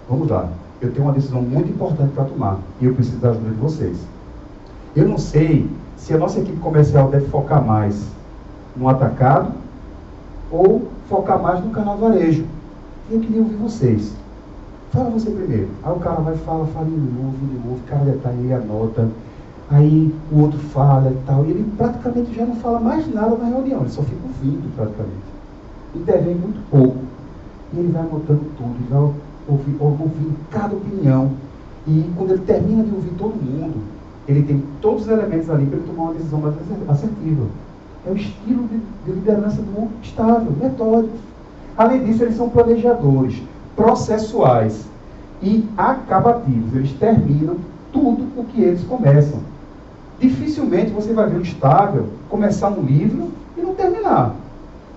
vamos lá, eu tenho uma decisão muito importante para tomar e eu preciso da ajuda de vocês. Eu não sei se a nossa equipe comercial deve focar mais no atacado ou focar mais no canal varejo. Eu queria ouvir vocês. Fala você primeiro. Aí o cara vai fala ele ouve, cada detalhe ele anota. Aí o outro fala e tal. E ele praticamente já não fala mais nada na reunião. Ele só fica ouvindo praticamente. Intervém muito pouco. E ele vai anotando tudo. Ele vai ouvindo cada opinião. E quando ele termina de ouvir todo mundo, ele tem todos os elementos ali para ele tomar uma decisão mais assertiva. É o estilo de liderança do estável, metódico. Além disso, eles são planejadores, processuais e acabativos. Eles terminam tudo o que eles começam. Dificilmente você vai ver um estável começar um livro e não terminar.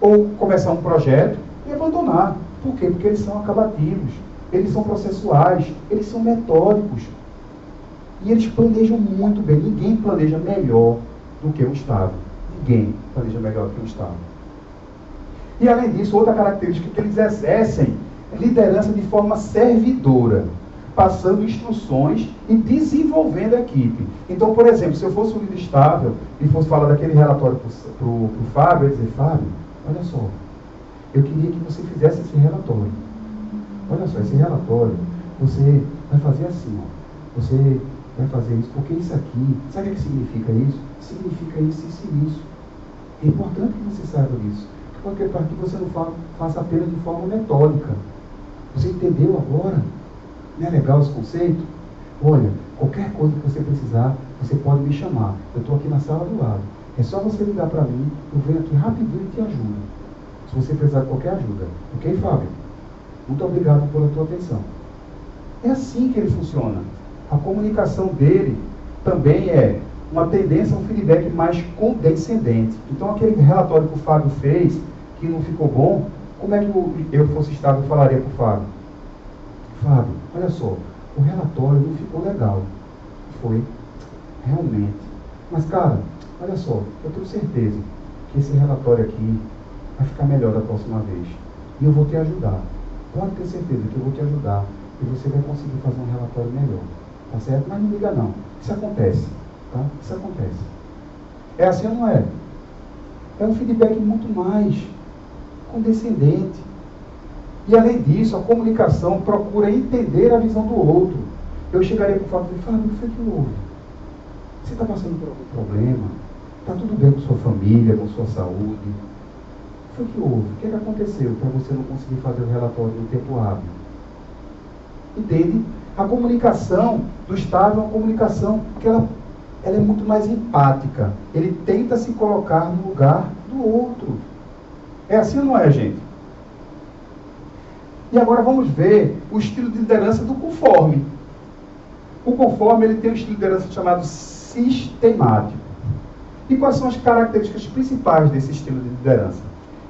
Ou começar um projeto e abandonar. Por quê? Porque eles são acabativos, eles são processuais, eles são metódicos. E eles planejam muito bem. Ninguém planeja melhor do que um estável. Ninguém planeja melhor do que um estável. E além disso, outra característica que eles exercem é liderança de forma servidora, passando instruções e desenvolvendo a equipe. Então, por exemplo, se eu fosse um líder estável e fosse falar daquele relatório para o Fábio, eu ia dizer, Fábio, olha só, eu queria que você fizesse esse relatório. Olha só, esse relatório, você vai fazer assim, ó. Você vai fazer isso, porque isso aqui, sabe o que significa isso? Significa isso, isso e isso. É importante que você saiba disso. Porque para que você não faça apenas de forma metódica. Você entendeu agora? Não é legal esse conceito? Olha, qualquer coisa que você precisar, você pode me chamar. Eu estou aqui na sala do lado. É só você ligar para mim, eu venho aqui rapidinho e te ajudo. Se você precisar de qualquer ajuda. Ok, Fábio? Muito obrigado pela tua atenção. É assim que ele funciona. A comunicação dele também é uma tendência a um feedback mais condescendente. Então, aquele relatório que o Fábio fez, que não ficou bom, como é que eu fosse estável e falaria para o Fábio? Fábio, olha só, o relatório não ficou legal. Foi, realmente. Mas, cara, olha só, eu tenho certeza que esse relatório aqui vai ficar melhor da próxima vez. E eu vou te ajudar. Pode ter certeza que eu vou te ajudar. E você vai conseguir fazer um relatório melhor. Tá certo? Mas não liga não. Isso acontece. Tá? Isso acontece. É assim ou não é? É um feedback muito mais condescendente. E além disso, a comunicação procura entender a visão do outro. Eu chegaria para o Fábio e falei, Fábio, o que foi que houve? Você está passando por algum problema? Está tudo bem com sua família, com sua saúde? O que foi que houve? O que é que aconteceu para você não conseguir fazer o relatório no tempo hábil? Entende? A comunicação do estável é uma comunicação que ela é muito mais empática. Ele tenta se colocar no lugar do outro. É assim ou não é, gente? E agora vamos ver o estilo de liderança do conforme. O conforme, ele tem um estilo de liderança chamado sistemático. E quais são as características principais desse estilo de liderança?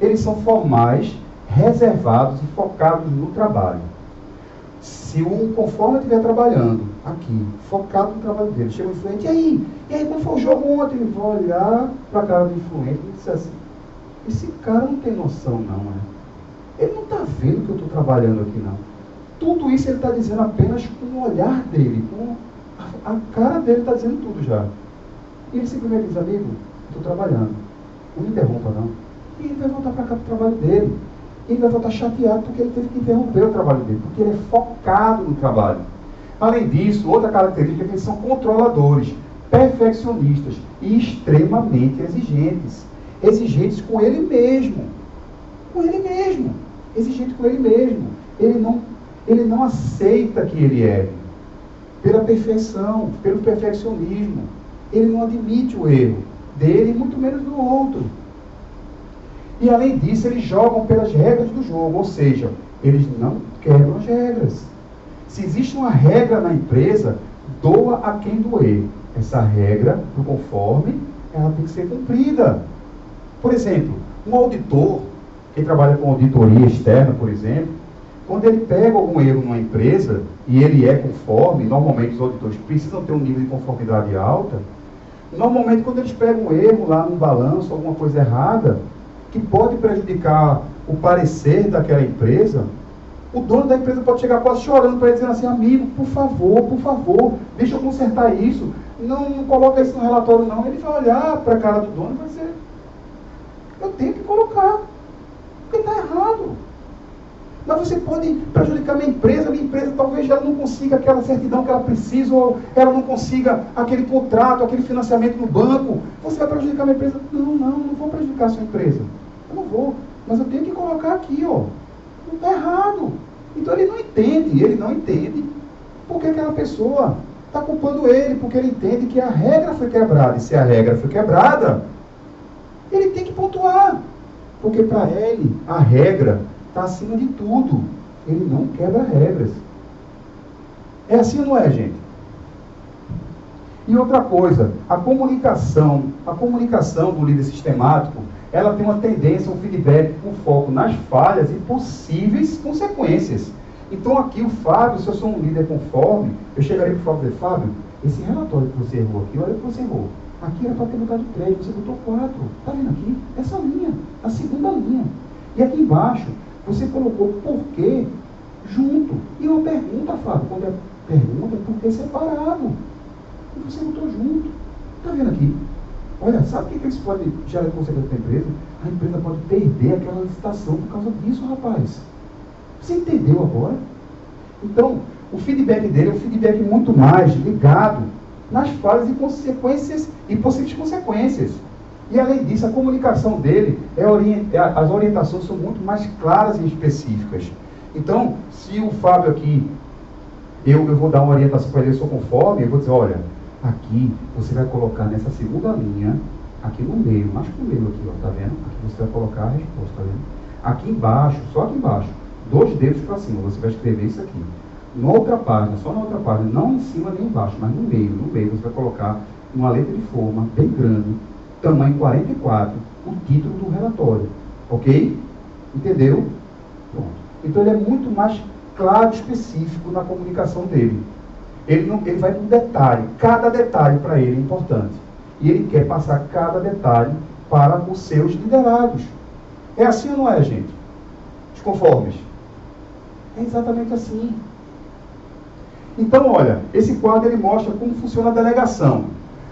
Eles são formais, reservados e focados no trabalho. Se o conforme estiver trabalhando aqui, focado no trabalho dele, chega o influente, e aí como foi o jogo ontem? Ele vai olhar para a cara do influente e dizer assim, esse cara não tem noção não, né? Ele não está vendo que eu estou trabalhando aqui não. Tudo isso ele está dizendo apenas com o olhar dele, com a cara dele está dizendo tudo já. E ele simplesmente diz, amigo, estou trabalhando, não me interrompa não. E ele vai voltar para cá para o trabalho dele. Ele vai voltar chateado porque ele teve que interromper o trabalho dele, porque ele é focado no trabalho. Além disso, outra característica é que eles são controladores, perfeccionistas e extremamente exigentes. Exigentes com ele mesmo. Com ele mesmo. Exigente com ele mesmo. Ele não aceita que ele erre. Pela perfeição, pelo perfeccionismo. Ele não admite o erro. dele, muito menos do outro. E além disso, eles jogam pelas regras do jogo, ou seja, eles não quebram as regras. Se existe uma regra na empresa, doa a quem doer. Essa regra, do conforme, ela tem que ser cumprida. Por exemplo, um auditor, quem trabalha com auditoria externa, por exemplo, quando ele pega algum erro numa empresa e ele é conforme, normalmente os auditores precisam ter um nível de conformidade alta, normalmente quando eles pegam um erro lá no balanço, alguma coisa errada, que pode prejudicar o parecer daquela empresa, o dono da empresa pode chegar quase chorando para ele, dizendo assim, amigo, por favor, deixa eu consertar isso, não coloca isso no relatório não. Ele vai olhar para a cara do dono e vai dizer, eu tenho que colocar, porque está errado. Mas você pode prejudicar minha empresa talvez ela não consiga aquela certidão que ela precisa, ou ela não consiga aquele contrato, aquele financiamento no banco. Você vai prejudicar minha empresa? Não vou prejudicar a sua empresa. Eu não vou, mas eu tenho que colocar aqui, ó. Não está errado. Então ele não entende porque aquela pessoa está culpando ele, porque ele entende que a regra foi quebrada. E se a regra foi quebrada, ele tem que pontuar. Porque para ele, a regra está acima de tudo. Ele não quebra regras. É assim ou não é, gente? E outra coisa, a comunicação do líder sistemático, ela tem uma tendência, um feedback com foco nas falhas e possíveis consequências. Então aqui o Fábio, se eu sou um líder conforme, eu chegaria para o Fábio e dizer, Fábio, esse relatório que você errou aqui, olha o que você errou. Aqui era para ter botado 3, você botou 4. Está vendo aqui? Essa linha, a segunda linha. E aqui embaixo, você colocou por quê junto. E uma pergunta, Fábio, quando é pergunta, por que separado? E você botou junto. Está vendo aqui? Olha, sabe o que isso pode gerar consequência para a empresa? A empresa pode perder aquela licitação por causa disso, rapaz. Você entendeu agora? Então, o feedback dele é um feedback muito mais ligado nas falhas e consequências e possíveis consequências. E além disso, a comunicação dele, as orientações são muito mais claras e específicas. Então, se o Fábio aqui, eu vou dar uma orientação para ele, eu sou conforme, eu vou dizer, olha, aqui você vai colocar nessa segunda linha, aqui no meio, mais pro meio aqui, ó, tá vendo? Aqui você vai colocar a resposta, tá vendo? Aqui embaixo, só aqui embaixo, 2 dedos para cima, você vai escrever isso aqui. Na outra página, só na outra página, não em cima nem embaixo, mas no meio você vai colocar uma letra de forma bem grande, tamanho 44, o título do relatório, ok? Entendeu? Pronto. Então ele é muito mais claro e específico na comunicação dele. Ele vai no detalhe, cada detalhe para ele é importante. E ele quer passar cada detalhe para os seus liderados. É assim ou não é, gente? Os conformes. É exatamente assim. Então, olha, esse quadro ele mostra como funciona a delegação.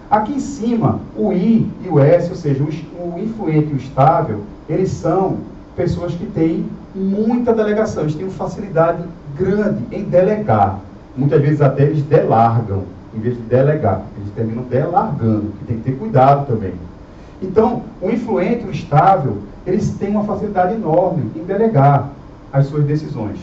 Aqui em cima, o I e o S, ou seja, o influente e o estável, eles são pessoas que têm muita delegação, eles têm uma facilidade grande em delegar. Muitas vezes até eles delargam, em vez de delegar. Eles terminam delargando, que tem que ter cuidado também. Então, o influente e o estável, eles têm uma facilidade enorme em delegar as suas decisões.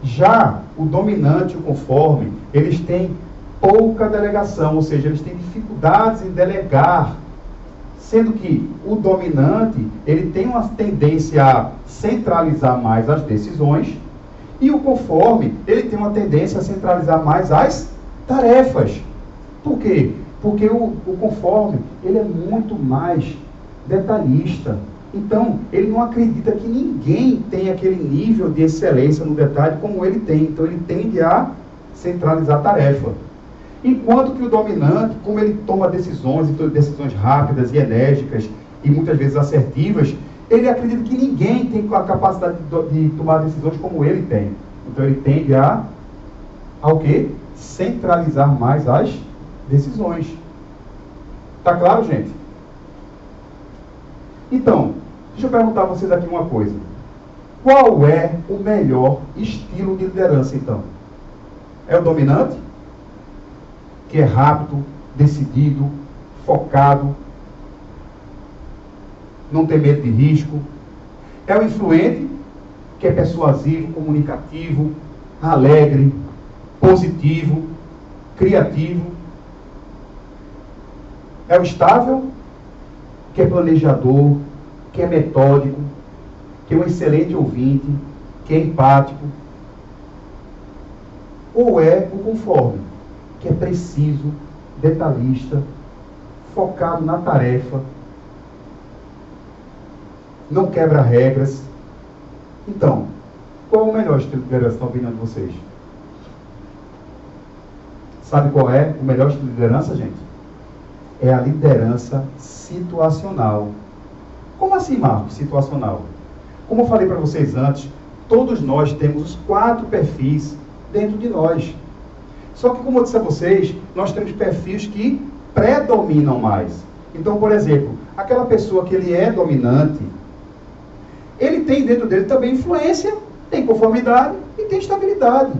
Já o dominante e o conforme, eles têm pouca delegação, ou seja, eles têm dificuldades em delegar, sendo que o dominante, ele tem uma tendência a centralizar mais as decisões, e o conforme, ele tem uma tendência a centralizar mais as tarefas. Por quê? Porque o conforme, ele é muito mais detalhista. Então, ele não acredita que ninguém tem aquele nível de excelência no detalhe como ele tem. Então, ele tende a centralizar a tarefa. Enquanto que o dominante, como ele toma decisões rápidas e enérgicas e muitas vezes assertivas, ele acredita que ninguém tem a capacidade de tomar decisões como ele tem. Então ele tende ao quê? Centralizar mais as decisões. Tá claro, gente? Então, deixa eu perguntar a vocês aqui uma coisa. Qual é o melhor estilo de liderança, então? É o dominante? Que é rápido, decidido, focado, não tem medo de risco. É o influente, que é persuasivo, comunicativo, alegre, positivo, criativo. É o estável, que é planejador, que é metódico, que é um excelente ouvinte, que é empático? Ou é o conforme, que é preciso, detalhista, focado na tarefa, não quebra regras? Então, qual é o melhor estilo de liderança na opinião de vocês? Sabe qual é o melhor estilo de liderança, gente? É a liderança situacional. Como assim, Marcos, situacional? Como eu falei para vocês antes, todos nós temos os 4 perfis dentro de nós. Só que, como eu disse a vocês, nós temos perfis que predominam mais. Então, por exemplo, aquela pessoa que ele é dominante, ele tem dentro dele também influência, tem conformidade e tem estabilidade.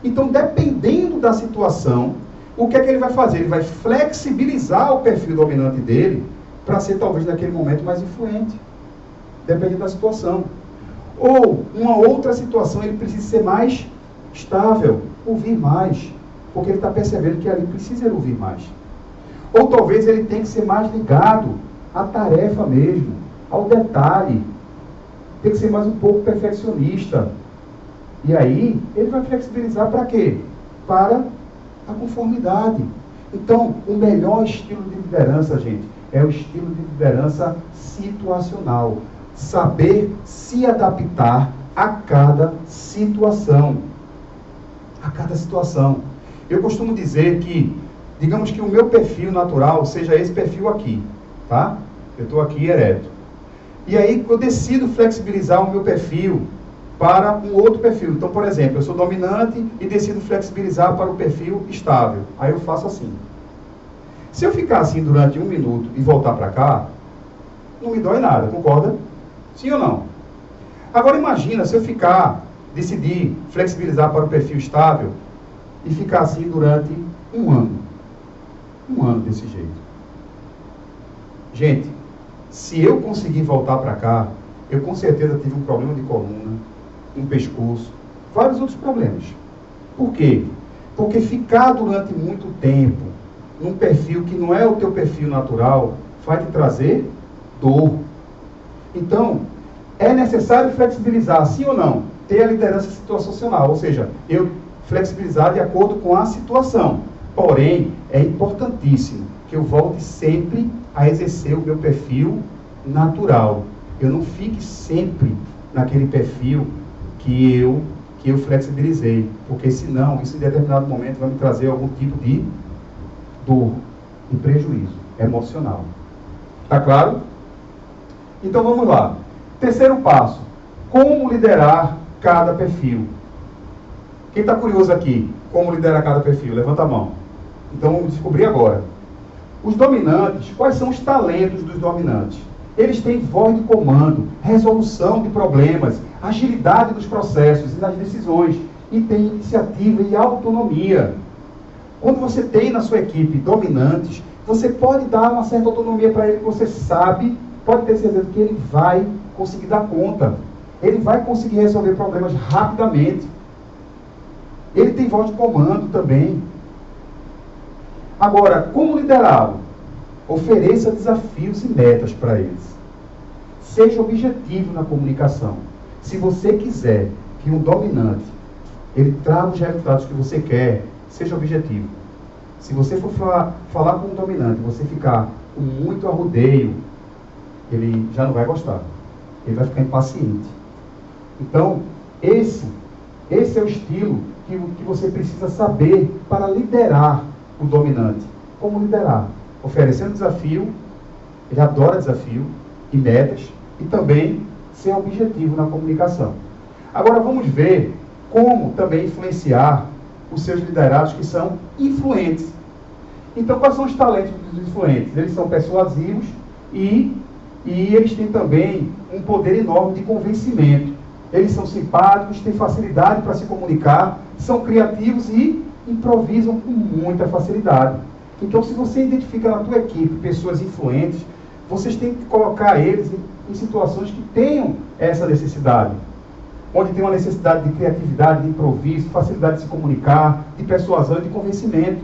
Então, dependendo da situação, o que é que ele vai fazer? Ele vai flexibilizar o perfil dominante dele para ser, talvez, naquele momento, mais influente. Depende da situação. Ou, uma outra situação, ele precisa ser mais estável, ouvir mais, porque ele está percebendo que ali precisa ouvir mais. Ou talvez ele tenha que ser mais ligado à tarefa mesmo, ao detalhe. Tem que ser mais um pouco perfeccionista. E aí, ele vai flexibilizar para quê? Para a conformidade. Então, o melhor estilo de liderança, gente, é o estilo de liderança situacional. Saber se adaptar a cada situação. A cada situação. Eu costumo dizer que, digamos que o meu perfil natural seja esse perfil aqui, tá? Eu estou aqui ereto. E aí eu decido flexibilizar o meu perfil para um outro perfil. Então, por exemplo, eu sou dominante e decido flexibilizar para o perfil estável. Aí eu faço assim. Se eu ficar assim durante 1 minuto e voltar para cá, não me dói nada, concorda? Sim ou não? Agora imagina se eu decidir flexibilizar para o perfil estável e ficar assim durante 1 ano. 1 ano desse jeito. Gente, se eu conseguir voltar para cá, eu com certeza tive um problema de coluna, um pescoço, vários outros problemas. Por quê? Porque ficar durante muito tempo num perfil que não é o teu perfil natural, vai te trazer dor. Então, é necessário flexibilizar, sim ou não? Ter a liderança situacional, ou seja, eu flexibilizar de acordo com a situação. Porém, é importantíssimo que eu volte sempre a exercer o meu perfil natural. Eu não fique sempre naquele perfil que eu flexibilizei, porque senão, isso em determinado momento vai me trazer algum tipo de dor, de prejuízo emocional. Tá claro? Então vamos lá. Terceiro passo. Como liderar cada perfil? Quem está curioso aqui? Como liderar cada perfil? Levanta a mão. Então vamos descobrir agora. Os dominantes, quais são os talentos dos dominantes? Eles têm voz de comando, resolução de problemas, agilidade nos processos e nas decisões, e têm iniciativa e autonomia. Quando você tem na sua equipe dominantes, você pode dar uma certa autonomia para ele, que você sabe, pode ter certeza que ele vai conseguir dar conta. Ele vai conseguir resolver problemas rapidamente. Ele tem voz de comando também. Agora, como liderá-lo? Ofereça desafios e metas para eles. Seja objetivo na comunicação. Se você quiser que um dominante ele traga os resultados que você quer, seja objetivo. Se você for falar com um dominante, você ficar com muito arrodeio, ele já não vai gostar. Ele vai ficar impaciente. Então, esse é o estilo que você precisa saber para liderar o dominante. Como liderar? Oferecendo desafio, ele adora desafio e metas, e também ser objetivo na comunicação. Agora vamos ver como também influenciar os seus liderados que são influentes. Então, quais são os talentos dos influentes? Eles são persuasivos e eles têm também um poder enorme de convencimento. Eles são simpáticos, têm facilidade para se comunicar, são criativos e improvisam com muita facilidade. Então, se você identifica na tua equipe pessoas influentes, vocês têm que colocar eles em situações que tenham essa necessidade. Onde tem uma necessidade de criatividade, de improviso, facilidade de se comunicar, de persuasão e de convencimento.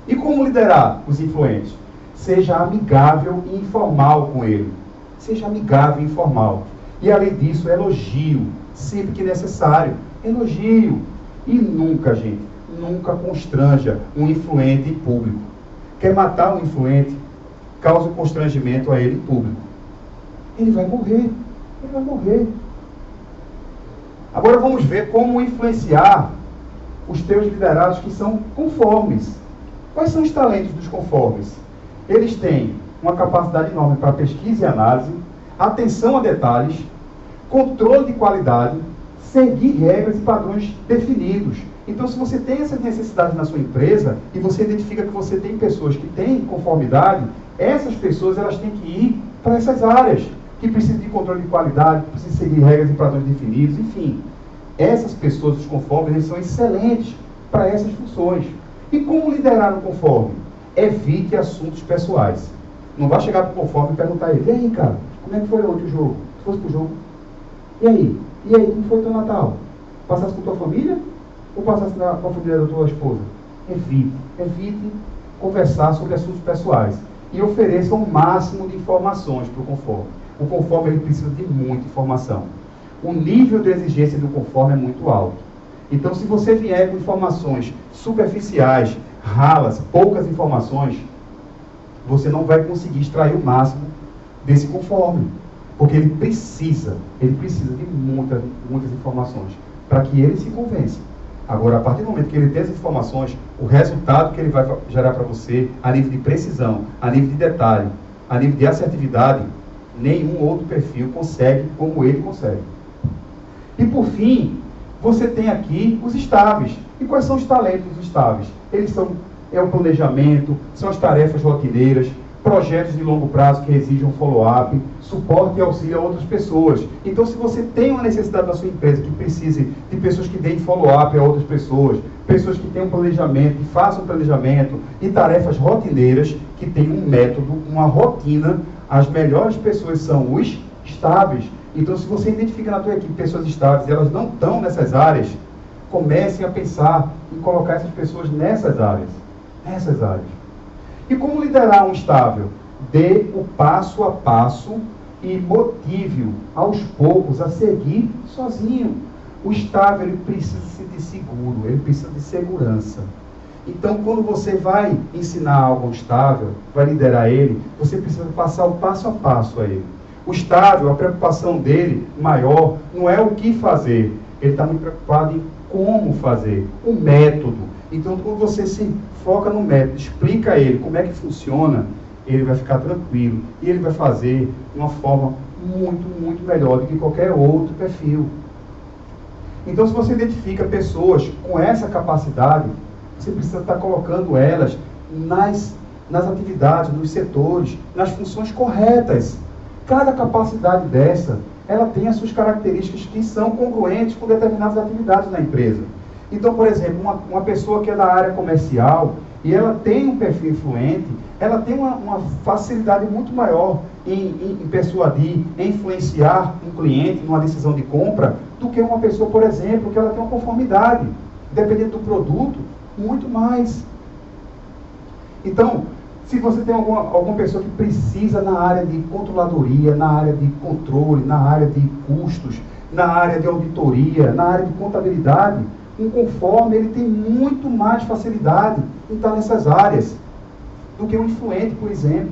E como liderar os influentes? seja amigável e informal com ele. Seja amigável e informal. E além disso, elogio, sempre que necessário. Elogio. E nunca, gente, nunca constranja um influente em público. Quer matar um influente, causa um constrangimento a ele em público. Ele vai morrer. Ele vai morrer. Agora vamos ver como influenciar os teus liderados que são conformes. Quais são os talentos dos conformes? Eles têm uma capacidade enorme para pesquisa e análise, atenção a detalhes, controle de qualidade, seguir regras e padrões definidos. Então, se você tem essas necessidades na sua empresa e você identifica que você tem pessoas que têm conformidade, essas pessoas elas têm que ir para essas áreas, que precisam de controle de qualidade, que precisam seguir regras e padrões definidos, enfim. Essas pessoas, os conformes, eles são excelentes para essas funções. E como liderar no conforme? Evite assuntos pessoais. Não vai chegar para o conforme e perguntar a ele: e aí, cara, como é que foi ontem o jogo? Tu fosse pro jogo? E aí? E aí, como foi o teu Natal? Passasse com tua família? Ou passasse com a família da tua esposa? Evite conversar sobre assuntos pessoais. E ofereça o máximo de informações para o conforme. O conforme ele precisa de muita informação. O nível de exigência do conforme é muito alto. Então, se você vier com informações superficiais, ralas, poucas informações, você não vai conseguir extrair o máximo desse conforme. Porque ele precisa de muitas informações para que ele se convença. Agora, a partir do momento que ele tem essas informações, o resultado que ele vai gerar para você, a nível de precisão, a nível de detalhe, a nível de assertividade, nenhum outro perfil consegue como ele consegue. E por fim, você tem aqui os estáveis. E quais são os talentos dos estáveis? Eles são o planejamento, são as tarefas rotineiras, projetos de longo prazo que exigem um follow-up, suporte e auxílio a outras pessoas. Então, se você tem uma necessidade na sua empresa que precise de pessoas que deem follow-up a outras pessoas, pessoas que tenham planejamento e façam planejamento, e tarefas rotineiras que têm um método, uma rotina, as melhores pessoas são os estáveis. Então, se você identifica na tua equipe pessoas estáveis e elas não estão nessas áreas, comecem a pensar em colocar essas pessoas nessas áreas. Nessas áreas. E como liderar um estável? Dê o passo a passo e motive-o aos poucos a seguir sozinho. O estável ele precisa de seguro, ele precisa de segurança. Então, quando você vai ensinar algo ao estável, vai liderar ele, você precisa passar o passo a passo a ele. O estável, a preocupação dele maior não é o que fazer, ele está muito preocupado em como fazer, o método. Então, quando você se foca no método, explica a ele como é que funciona, ele vai ficar tranquilo e ele vai fazer de uma forma muito melhor do que qualquer outro perfil. Então, se você identifica pessoas com essa capacidade, você precisa estar colocando elas nas atividades, nos setores, nas funções corretas. Cada capacidade dessa, ela tem as suas características que são congruentes com determinadas atividades na empresa. Então, por exemplo, uma pessoa que é da área comercial e ela tem um perfil influente, ela tem uma facilidade muito maior em persuadir, em influenciar um cliente numa decisão de compra, do que uma pessoa, por exemplo, que ela tem uma conformidade, dependendo do produto, muito mais. Então, se você tem alguma pessoa que precisa na área de controladoria, na área de controle, na área de custos, na área de auditoria, na área de contabilidade, um conforme ele tem muito mais facilidade em estar nessas áreas do que um influente, por exemplo.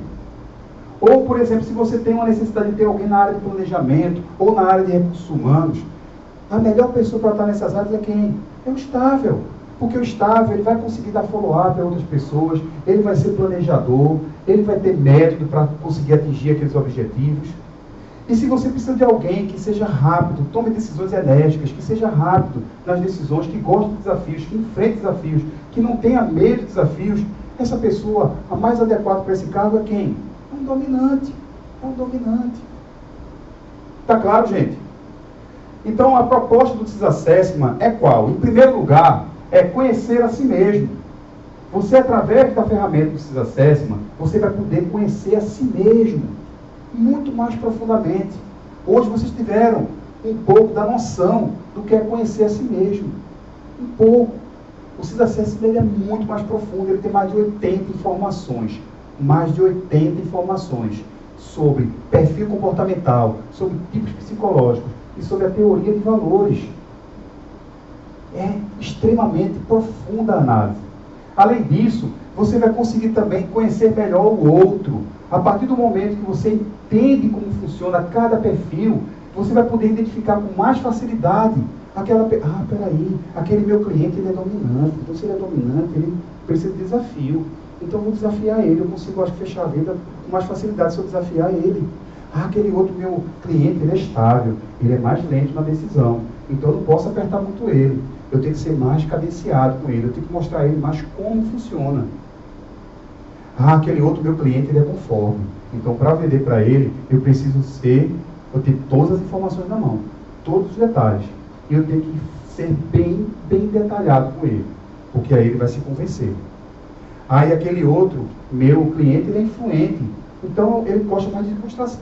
Ou, por exemplo, se você tem uma necessidade de ter alguém na área de planejamento ou na área de recursos humanos, a melhor pessoa para estar nessas áreas é quem? É o estável. Porque o estável ele vai conseguir dar follow-up a outras pessoas, ele vai ser planejador, ele vai ter método para conseguir atingir aqueles objetivos. E se você precisa de alguém que seja rápido, tome decisões enérgicas, que seja rápido nas decisões, que goste de desafios, que enfrente desafios, que não tenha medo de desafios, essa pessoa, a mais adequada para esse cargo é quem? É um dominante. É um dominante. Está claro, gente? Então, a proposta do This Assessment é qual? Em primeiro lugar, é conhecer a si mesmo. Você, através da ferramenta do This Assessment, você vai poder conhecer a si mesmo muito mais profundamente. Hoje vocês tiveram um pouco da noção do que é conhecer a si mesmo. Um pouco. O This Assessment ele é muito mais profundo, ele tem mais de 80 informações mais de 80 informações sobre perfil comportamental, sobre tipos psicológicos e sobre a teoria de valores. É extremamente profunda a análise. Além disso, você vai conseguir também conhecer melhor o outro. A partir do momento que você entende como funciona cada perfil, você vai poder identificar com mais facilidade peraí, aquele meu cliente ele é dominante. Então, se ele é dominante, ele precisa de desafio. Então, eu vou desafiar ele. Eu consigo, acho, fechar a venda com mais facilidade se eu desafiar ele. Aquele outro meu cliente, ele é estável. Ele é mais lento na decisão. Então, eu não posso apertar muito ele. Eu tenho que ser mais cadenciado com ele. Eu tenho que mostrar a ele mais como funciona. Aquele outro meu cliente, ele é conforme. Então, para vender para ele, eu preciso ter todas as informações na mão. Todos os detalhes. E eu tenho que ser bem detalhado com ele. Porque aí ele vai se convencer. E aquele outro, meu cliente, ele é influente. Então, ele gosta mais de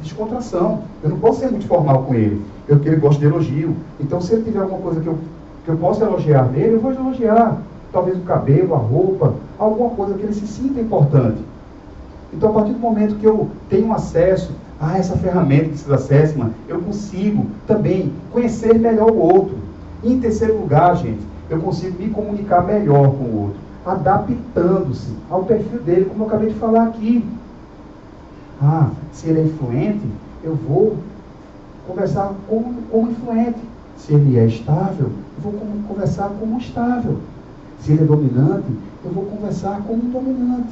descontração. Eu não posso ser muito formal com ele. Ele gosta de elogio. Então, se ele tiver alguma coisa que eu possa elogiar nele, eu vou elogiar. Talvez o cabelo, a roupa, alguma coisa que ele se sinta importante. Então, a partir do momento que eu tenho acesso a essa ferramenta de Sys Assessment, eu consigo também conhecer melhor o outro. E, em terceiro lugar, gente, eu consigo me comunicar melhor com o outro, adaptando-se ao perfil dele, como eu acabei de falar aqui. Se ele é influente, eu vou conversar como influente. Se ele é estável, eu vou conversar como estável. Se ele é dominante, eu vou conversar como um dominante.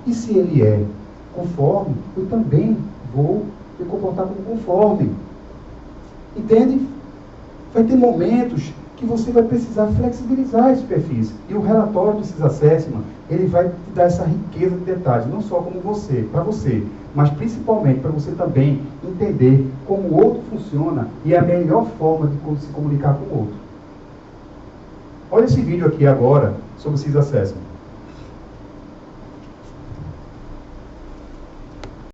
E se ele é conforme, eu também vou me comportar como conforme. Entende? Vai ter momentos que você vai precisar flexibilizar esses perfis. E o relatório do Sys Assessment, ele vai te dar essa riqueza de detalhes, não só como para você, mas principalmente para você também entender como o outro funciona e a melhor forma de se comunicar com o outro. Olha esse vídeo aqui agora sobre o Sys Assessment.